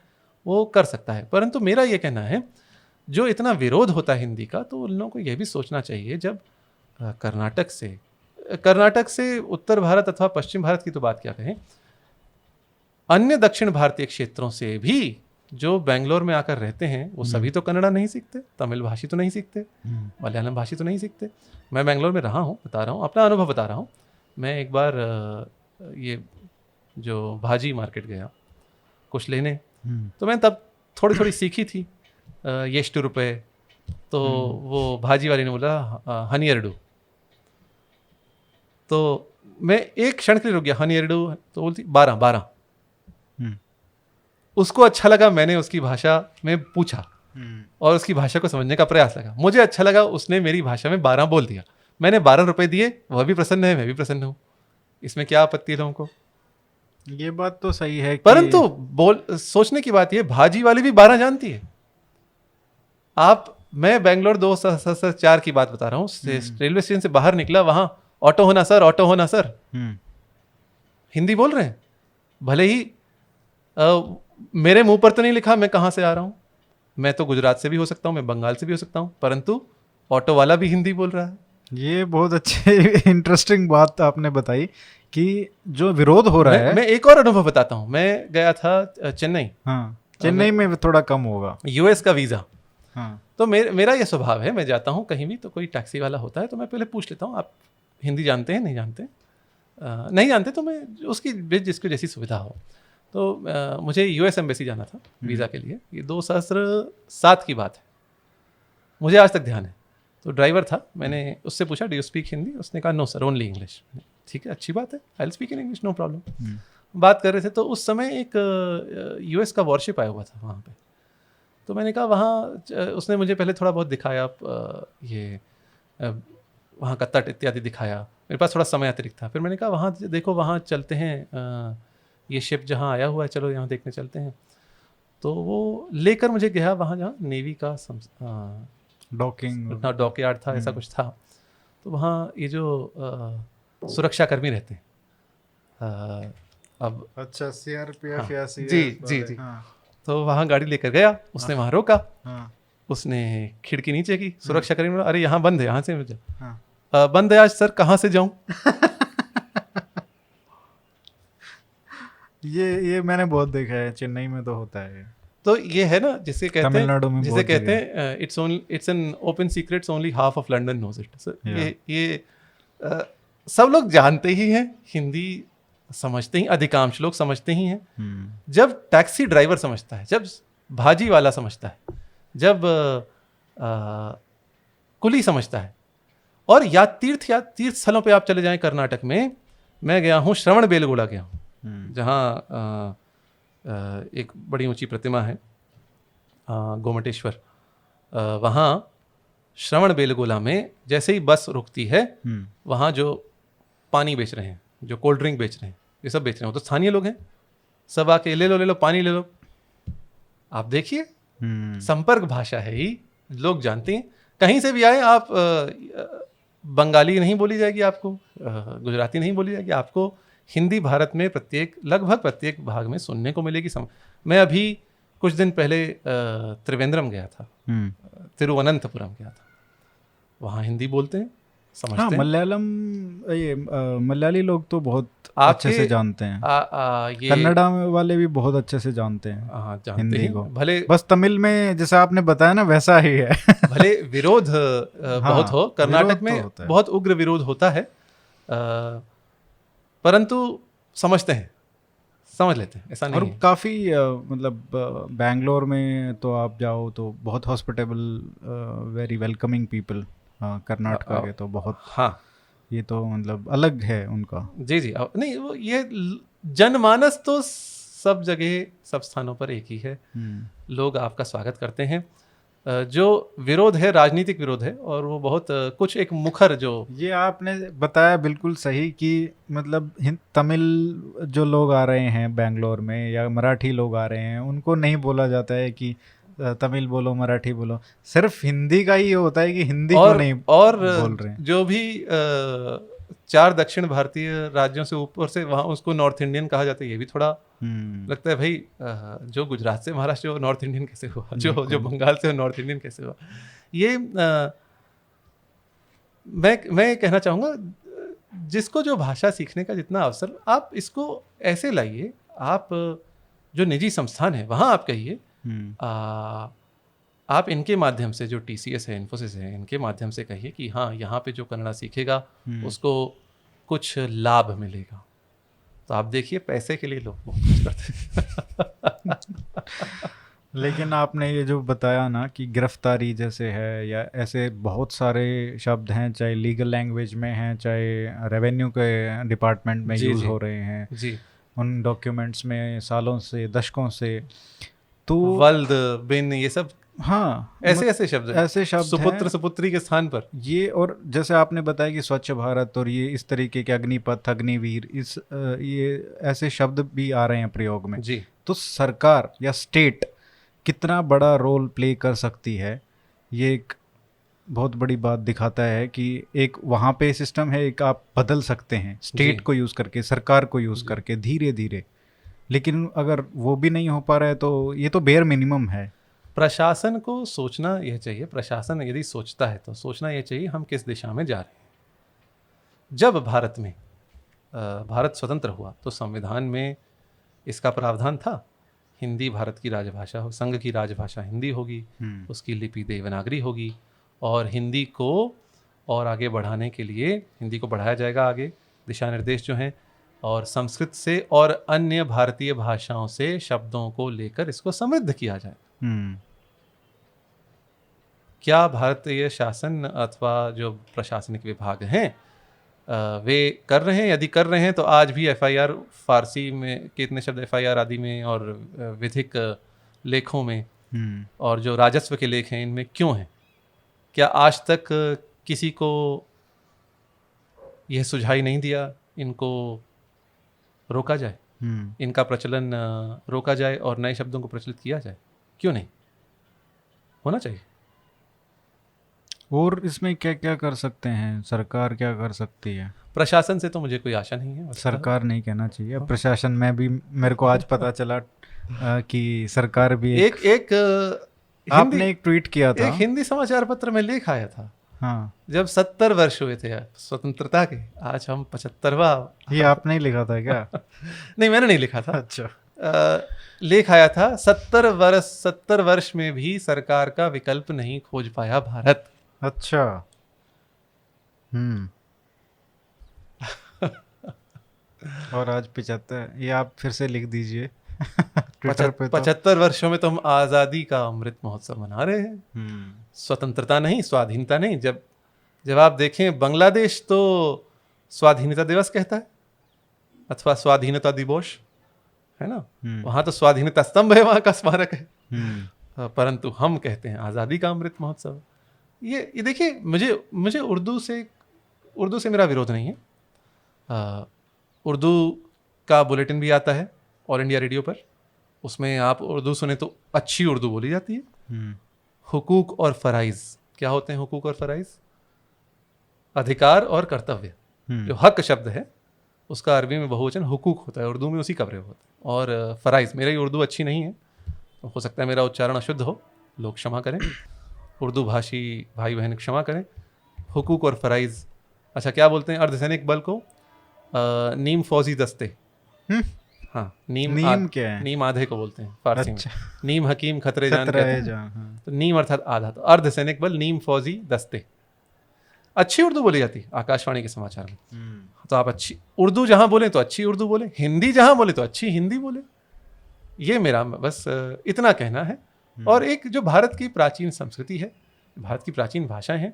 Speaker 2: वो कर सकता है। परंतु मेरा ये कहना है, जो इतना विरोध होता है हिंदी का, तो उन लोगों को यह भी सोचना चाहिए, जब कर्नाटक से उत्तर भारत अथवा पश्चिम भारत की तो बात क्या कहें, अन्य दक्षिण भारतीय क्षेत्रों से भी जो बेंगलोर में आकर रहते हैं वो सभी तो कन्नड़ा नहीं सीखते, तमिल भाषी तो नहीं सीखते, मलयालम भाषी तो नहीं सीखते। मैं बेंगलोर में रहा हूँ, बता रहा हूँ, अपना अनुभव बता रहा हूँ। मैं एक बार ये जो भाजी मार्केट गया कुछ लेने, तो मैं तब थोड़ी थोड़ी सीखी थी, येष्टु रुपये, तो वो भाजी वाली ने बोला हनियरडू, तो मैं एक क्षण के लिए रुक गया, हनियरडू तो बोलती 12। उसको अच्छा लगा, मैंने उसकी भाषा में पूछा और उसकी भाषा को समझने का प्रयास लगा, मुझे अच्छा लगा, उसने मेरी भाषा में 12 बोल दिया, मैंने 12 रुपए दिए, वह भी प्रसन्न है, मैं भी प्रसन्न हूँ। इसमें क्या आपत्ति है लोगों को?
Speaker 1: ये बात तो सही है कि...
Speaker 2: परंतु सोचने की बात ये, भाजी वाली भी 12 जानती है। मैं बेंगलोर 2004 की बात बता रहा हूँ, रेलवे स्टेशन से बाहर निकला, वहां ऑटो होना सर, ऑटो होना सर, हिंदी बोल रहे हैं। भले ही मेरे मुंह पर तो नहीं लिखा मैं कहां से आ रहा हूं, मैं तो गुजरात से भी हो सकता हूं, मैं बंगाल से भी हो सकता हूं, परंतु ऑटो वाला भी हिंदी बोल रहा है।
Speaker 1: ये बहुत अच्छे इंटरेस्टिंग बात आपने बताई कि जो विरोध हो रहा है।
Speaker 2: मैं एक और अनुभव बताता हूं। मैं गया था चेन्नई।
Speaker 1: हाँ, चेन्नई में थोड़ा कम होगा
Speaker 2: यूएस का वीज़ा।
Speaker 1: हाँ।
Speaker 2: तो मेरा यह स्वभाव है, मैं जाता हूं कहीं भी तो कोई टैक्सी वाला होता है तो मैं पहले पूछ लेता हूं, आप हिंदी जानते हैं, नहीं जानते? नहीं जानते तो मैं उसकी जिसको जैसी सुविधा हो। तो मुझे यूएस एम्बेसी जाना था वीज़ा के लिए, ये 2007 की बात है, मुझे आज तक ध्यान है। तो ड्राइवर था, मैंने उससे पूछा डू यू स्पीक हिंदी, उसने कहा नो सर ओनली इंग्लिश। ठीक है, अच्छी बात है, I will speak in English, no problem. बात कर रहे थे तो उस समय एक यूएस का वॉरशिप आया हुआ था वहाँ पे। तो मैंने कहा वहाँ, उसने मुझे पहले थोड़ा बहुत दिखाया, ये वहाँ का तट इत्यादि दिखाया, मेरे पास थोड़ा समय अतिरिक्त था। फिर मैंने कहा वहाँ देखो, वहाँ चलते हैं, ये शिप जहाँ आया हुआ है, चलो यहाँ देखने चलते हैं। तो वो लेकर मुझे गया वहाँ जहाँ नेवी का डॉकयार्ड था, ऐसा कुछ था। तो वहाँ ये जो सुरक्षा कर्मी रहते हैं, अब
Speaker 1: अच्छा सीआरपीएफ,
Speaker 2: हाँ,
Speaker 1: या
Speaker 2: जी।
Speaker 1: हाँ।
Speaker 2: तो वहाँ गाड़ी लेकर गया, उसने वहाँ रोका, उसने खिड़की नीचे की, सुरक्षा कर्मी बोला अरे यहाँ बंद है, यहाँ से मुझे बंद है आज सर, कहाँ से जाऊँ?
Speaker 1: ये मैंने बहुत देखा है, चेन्नई में तो होता है।
Speaker 2: तो ये है ना जिसे कहते हैं,
Speaker 1: तमिलनाडु में
Speaker 2: जिसे कहते हैं it's an open secrets, only half of London knows it. ये सब लोग जानते ही हैं, हिंदी समझते ही, अधिकांश लोग समझते ही हैं। जब टैक्सी ड्राइवर समझता है, जब भाजी वाला समझता है, जब कुली समझता है, और तीर्थ स्थलों पे आप चले जाएं कर्नाटक में, मैं गया हूँ श्रवण बेलगोला गया हूँ, जहाँ एक बड़ी ऊंची प्रतिमा है गोमटेश्वर। वहाँ श्रवण बेलगोला में जैसे ही बस रुकती है, वहाँ जो पानी बेच रहे हैं, जो कोल्ड ड्रिंक बेच रहे हैं, ये सब बेच रहे हैं, वो तो स्थानीय लोग हैं, सब आके ले लो पानी ले लो। आप देखिए, संपर्क भाषा है ही, लोग जानते हैं। कहीं से भी आए आप, बंगाली नहीं बोली जाएगी आपको, गुजराती नहीं बोली जाएगी आपको, हिंदी भारत में लगभग प्रत्येक भाग में सुनने को मिलेगी। मैं अभी कुछ दिन पहले त्रिवेंद्रम गया था, तिरुवनंतपुरम गया था, वहाँ हिंदी बोलते हैं, समझते हैं।
Speaker 1: मलयालम, ये मलयाली लोग तो बहुत अच्छे से जानते हैं, कन्नड़ा वाले भी बहुत अच्छे से जानते हैं,
Speaker 2: जानते
Speaker 1: हिंदी
Speaker 2: हैं।
Speaker 1: को।
Speaker 2: भले
Speaker 1: बस तमिल में जैसा आपने बताया ना वैसा ही है।
Speaker 2: भले विरोध बहुत हो, कर्नाटक में बहुत उग्र विरोध होता है, परंतु समझते हैं, समझ लेते हैं, ऐसा नहीं
Speaker 1: और
Speaker 2: है।
Speaker 1: काफ़ी मतलब बैंगलोर में तो आप जाओ तो बहुत hospitable, very welcoming people, Karnataka के तो बहुत,
Speaker 2: हाँ,
Speaker 1: ये तो मतलब अलग है उनका।
Speaker 2: जी नहीं, वो ये जनमानस तो सब जगह, सब स्थानों पर एक ही है, लोग आपका स्वागत करते हैं। जो विरोध है, राजनीतिक विरोध है, और वो बहुत कुछ एक मुखर, जो
Speaker 1: ये आपने बताया बिल्कुल सही कि मतलब तमिल जो लोग आ रहे हैं बेंगलोर में, या मराठी लोग आ रहे हैं, उनको नहीं बोला जाता है कि तमिल बोलो, मराठी बोलो, सिर्फ हिंदी का ही होता है कि हिंदी क्यों नहीं बोल रहे हैं।
Speaker 2: जो भी 4 दक्षिण भारतीय राज्यों से ऊपर से वहाँ उसको नॉर्थ इंडियन कहा जाता है, ये भी थोड़ा लगता है भाई, जो गुजरात से महाराष्ट्र वो नॉर्थ इंडियन कैसे हुआ, जो बंगाल से नॉर्थ इंडियन कैसे हुआ। ये मैं कहना चाहूँगा, जिसको जो भाषा सीखने का जितना अवसर, आप इसको ऐसे लाइए, आप जो निजी संस्थान है वहाँ आप कहिए, आप इनके माध्यम से, जो TCS है, इन्फोसिस है, इनके माध्यम से कहिए कि हाँ यहाँ पे जो कन्नड़ा सीखेगा उसको कुछ लाभ मिलेगा। तो आप देखिए पैसे के लिए लोग बहुत कुछ करते हैं।
Speaker 1: लेकिन आपने ये जो बताया ना कि गिरफ्तारी जैसे है, या ऐसे बहुत सारे शब्द हैं, चाहे लीगल लैंग्वेज में हैं, चाहे रेवेन्यू के डिपार्टमेंट में यूज़ हो रहे हैं
Speaker 2: जी,
Speaker 1: उन डॉक्यूमेंट्स में सालों से, दशकों से, तो
Speaker 2: वल्द बिन ये सब,
Speaker 1: हाँ
Speaker 2: ऐसे शब्द सुपुत्र सुपुत्री के स्थान पर
Speaker 1: ये। और जैसे आपने बताया कि स्वच्छ भारत और ये इस तरीके के अग्निपथ, अग्निवीर, ये ऐसे शब्द भी आ रहे हैं प्रयोग में
Speaker 2: जी।
Speaker 1: तो सरकार या स्टेट कितना बड़ा रोल प्ले कर सकती है, ये एक बहुत बड़ी बात दिखाता है कि एक वहाँ पे सिस्टम है, एक आप बदल सकते हैं स्टेट को यूज़ करके, सरकार को यूज़ करके धीरे धीरे। लेकिन अगर वो भी नहीं हो पा रहा है तो ये तो बेयर मिनिमम है।
Speaker 2: प्रशासन को सोचना यह चाहिए, प्रशासन यदि सोचता है तो सोचना यह चाहिए हम किस दिशा में जा रहे हैं। जब भारत स्वतंत्र हुआ तो संविधान में इसका प्रावधान था, हिंदी भारत की राजभाषा हो, संघ की राजभाषा हिंदी होगी, उसकी लिपि देवनागरी होगी, और हिंदी को और आगे बढ़ाने के लिए हिंदी को बढ़ाया जाएगा आगे, दिशा निर्देश जो हैं, और संस्कृत से और अन्य भारतीय भाषाओं से शब्दों को लेकर इसको समृद्ध किया जाए। क्या भारतीय शासन अथवा जो प्रशासनिक विभाग हैं वे कर रहे हैं? यदि कर रहे हैं तो आज भी FIR फारसी में कितने शब्द FIR आदि में और विधिक लेखों में और जो राजस्व के लेख हैं इनमें क्यों हैं? क्या आज तक किसी को यह सुझाई नहीं दिया इनको रोका जाए, इनका प्रचलन रोका जाए और नए शब्दों को प्रचलित किया जाए? क्यों नहीं? होना चाहिए।
Speaker 1: और इसमें क्या क्या कर सकते हैं, सरकार क्या कर सकती है?
Speaker 2: प्रशासन से तो मुझे कोई आशा नहीं है।
Speaker 1: सरकार नहीं कहना चाहिए, प्रशासन में भी मेरे को आज पता चला कि सरकार भी
Speaker 2: एक
Speaker 1: आपने एक ट्वीट किया था,
Speaker 2: एक हिंदी समाचार पत्र में लेख आया था।
Speaker 1: हाँ,
Speaker 2: जब 70 वर्ष हुए थे स्वतंत्रता के, आज हम 75वां।
Speaker 1: ये आपने ही लिखा था क्या?
Speaker 2: नहीं, मैंने नहीं लिखा था।
Speaker 1: अच्छा।
Speaker 2: लेख आया था 70 वर्ष में भी सरकार का विकल्प नहीं खोज पाया भारत।
Speaker 1: अच्छा। और आज 75, ये आप फिर से लिख दीजिए ट्विटर पे।
Speaker 2: 75 वर्षों में तो हम आज़ादी का अमृत महोत्सव मना रहे हैं। स्वतंत्रता नहीं, स्वाधीनता नहीं। जब आप देखें बांग्लादेश तो स्वाधीनता दिवस कहता है अथवा स्वाधीनता दिवस है ना, वहां तो स्वाधीनता स्तंभ है, वहां का स्मारक है, परंतु हम कहते हैं आज़ादी का अमृत महोत्सव। ये देखिए, मुझे उर्दू से मेरा विरोध नहीं है। उर्दू का बुलेटिन भी आता है ऑल इंडिया रेडियो पर, उसमें आप उर्दू सुने तो अच्छी उर्दू बोली जाती है। हुकूक और फराइज क्या होते हैं? हुकूक और फराइज अधिकार और कर्तव्य। जो हक शब्द है उसका अरबी में बहुवचन हुकूक होता है, उर्दू में उसी का प्रयोग होता है। और फराइज, मेरी उर्दू अच्छी नहीं है, तो हो सकता है मेरा उच्चारण अशुद्ध हो, लोग क्षमा करें, उर्दू भाषी भाई बहन क्षमा करें। हुकूक और फराइज, अच्छा क्या बोलते हैं अर्धसैनिक बल को? नीम फौजी दस्ते। हाँ, नीम क्या है? नीम आधे को बोलते हैं फारसी में। नीम हकीम खतरे जान कहते हैं। तो नीम अर्थात आधा, तो अर्धसैनिक बल नीम फौजी दस्ते। अच्छी उर्दू बोली जाती है आकाशवाणी के समाचार में। तो आप अच्छी उर्दू जहां बोले तो अच्छी उर्दू बोले, हिंदी जहां बोले तो अच्छी हिंदी बोले। ये मेरा बस इतना कहना है। और एक जो भारत की प्राचीन संस्कृति है, भारत की प्राचीन भाषाएं हैं,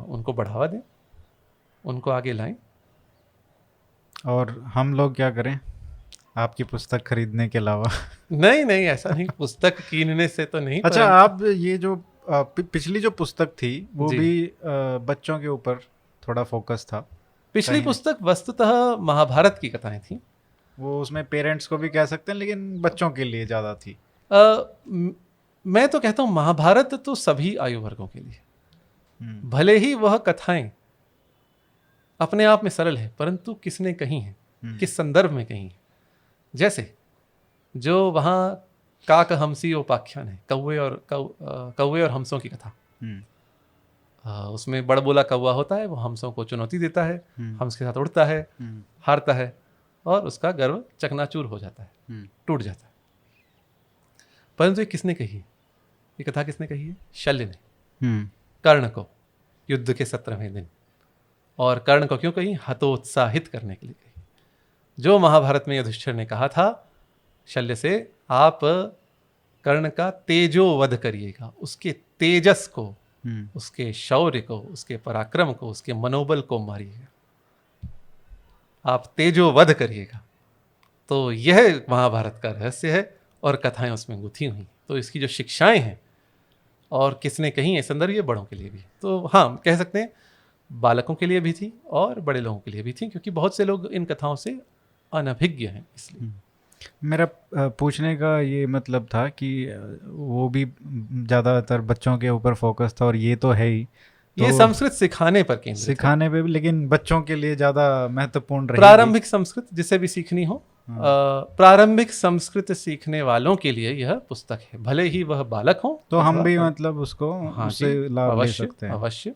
Speaker 2: उनको बढ़ावा दें, उनको आगे लाएं।
Speaker 1: और हम लोग क्या करें आपकी पुस्तक खरीदने के अलावा?
Speaker 2: नहीं, ऐसा नहीं, पुस्तक कीनने से तो नहीं।
Speaker 1: अच्छा, आप ये जो पिछली जो पुस्तक थी वो भी बच्चों के ऊपर थोड़ा फोकस था।
Speaker 2: पिछली पुस्तक वस्तुतः महाभारत की कथाएं थी।
Speaker 1: वो उसमें पेरेंट्स को भी कह सकते हैं, लेकिन बच्चों के लिए ज़्यादा थी।
Speaker 2: मैं तो कहता हूँ महाभारत तो सभी आयु वर्गों के लिए, भले ही वह कथाएं अपने आप में सरल है, परंतु किसने कही है, किस संदर्भ में कही है। जैसे जो वहाँ काक हंसी उपाख्यान है, कौवे और हंसों की कथा, उसमें बड़बोला कौवा होता है, वो हंसों को चुनौती देता है, हंस के साथ उड़ता है, हारता है और उसका गर्व चकनाचूर हो जाता है, टूट जाता है। परंतु ये किसने कही है, ये कथा किसने कही है? शल्य ने कर्ण को युद्ध के 17वें दिन। और कर्ण को क्यों कही? हतोत्साहित करने के लिए कही। जो महाभारत में युधिष्ठिर ने कहा था शल्य से, आप कर्ण का तेजोवध करिएगा, उसके तेजस को, उसके शौर्य को, उसके पराक्रम को, उसके मनोबल को मारिएगा, आप तेजोवध करिएगा। तो यह महाभारत का रहस्य है और कथाएं उसमें गुथी हुई। तो इसकी जो शिक्षाएं हैं और किसने कही है, संदर्भ ये बड़ों के लिए भी। तो हाँ, कह सकते हैं बालकों के लिए भी थी और बड़े लोगों के लिए भी थी, क्योंकि बहुत से लोग इन कथाओं से अनभिज्ञ हैं। इसलिए
Speaker 1: मेरा पूछने का ये मतलब था कि वो भी ज़्यादातर बच्चों के ऊपर फोकस था और ये तो है ही, तो
Speaker 2: ये संस्कृत सिखाने पर केंद्रित,
Speaker 1: सिखाने पे भी, लेकिन बच्चों के लिए ज़्यादा महत्वपूर्ण रहेगी।
Speaker 2: प्रारंभिक संस्कृत जिसे भी सीखनी हो, प्रारंभिक संस्कृत सीखने वालों के लिए यह पुस्तक है, भले ही वह बालक हो।
Speaker 1: तो हम भी मतलब उसको उससे लाभ ले सकते हैं,
Speaker 2: अवश्य,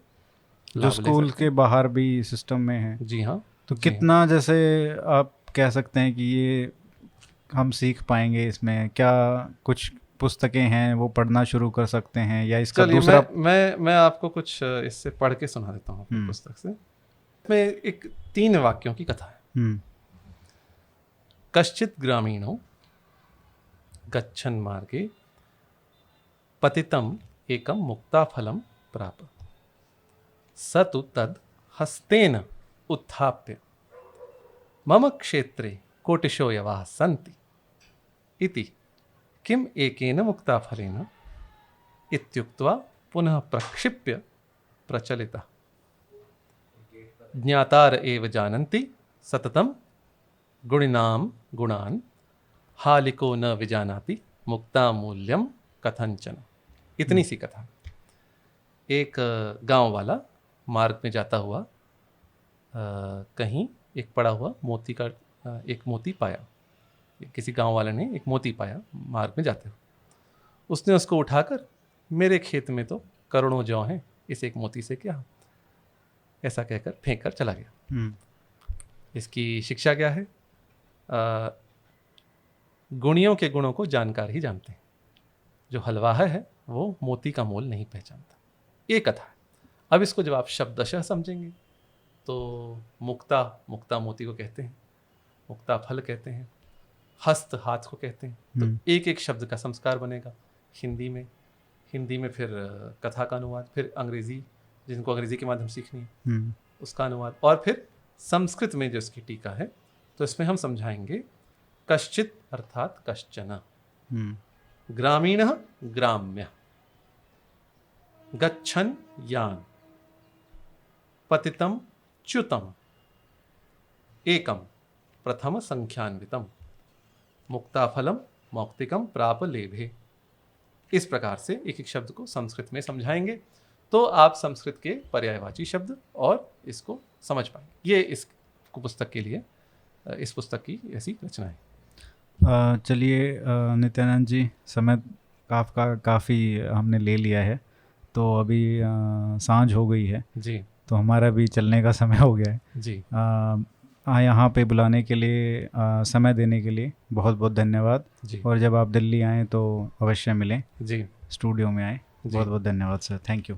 Speaker 1: जो स्कूल के बाहर भी सिस्टम में है।
Speaker 2: जी हाँ।
Speaker 1: तो कितना जैसे आप कह सकते हैं कि ये हम सीख पाएंगे इसमें, क्या कुछ पुस्तकें हैं वो पढ़ना शुरू कर सकते हैं, या इसका दूसरा?
Speaker 2: मैं आपको कुछ इससे पढ़ के सुना देता हूँ अपनी पुस्तक से। में एक 3 वाक्यों की कथा है। कश्चित ग्रामीणो गच्छन् मार्गे पतितम एकम मुक्ताफलम प्राप, स तु तद् हस्तेन उत्थाप्य मम क्षेत्रे कोटिशो यवाः सन्ति इति किम एकेन मुक्ताफलेन इत्युक्त्वा पुनः प्रक्षिप्य प्रचलितः। ज्ञातार एव जानन्ति सततं गुणिनां गुणान्, हालिको न विजानाति मुक्तामूल्यं कथंचन। इतनी सी कथा। एक गांव वाला मार्ग में जाता हुआ कहीं एक पड़ा हुआ मोती का एक मोती पाया। किसी गांव वाले ने एक मोती पाया मार्ग में जाते हुए। उसने उसको उठाकर, मेरे खेत में तो करोड़ों जौ हैं, इस एक मोती से क्या, ऐसा कहकर फेंक कर चला गया। इसकी शिक्षा क्या है? गुणियों के गुणों को जानकार ही जानते हैं, जो हलवाहा है वो मोती का मोल नहीं पहचानता। ये कथा है। अब इसको जब आप शब्दशः समझेंगे तो मुक्ता मोती को कहते हैं, मुक्ता फल कहते हैं, हस्त हाथ को कहते हैं। तो एक एक शब्द का संस्कार बनेगा। हिंदी में फिर कथा का अनुवाद, फिर अंग्रेजी, जिनको अंग्रेजी के माध्यम सीखनी है उसका अनुवाद, और फिर संस्कृत में जो इसकी टीका है। तो इसमें हम समझाएंगे कश्चित अर्थात कश्चन, ग्रामीणः ग्राम्य, गच्छन् यान्, पतितं च्युतम्, एकम प्रथम संख्यान्वितम, मुक्ताफलम मौक्तिकम प्राप लेभे। इस प्रकार से एक एक शब्द को संस्कृत में समझाएंगे तो आप संस्कृत के पर्यायवाची शब्द और इसको समझ पाएंगे। ये इस पुस्तक के लिए, इस पुस्तक की ऐसी रचना है।
Speaker 1: चलिए नित्यानंद जी, समय आपका काफ़ी हमने ले लिया है, तो अभी सांझ हो गई है
Speaker 2: जी,
Speaker 1: तो हमारा भी चलने का समय हो गया है
Speaker 2: जी।
Speaker 1: यहाँ पे बुलाने के लिए, समय देने के लिए बहुत बहुत धन्यवाद जी। और जब आप दिल्ली आएँ तो अवश्य मिलें जी, स्टूडियो में आएँ। बहुत बहुत धन्यवाद सर, थैंक यू।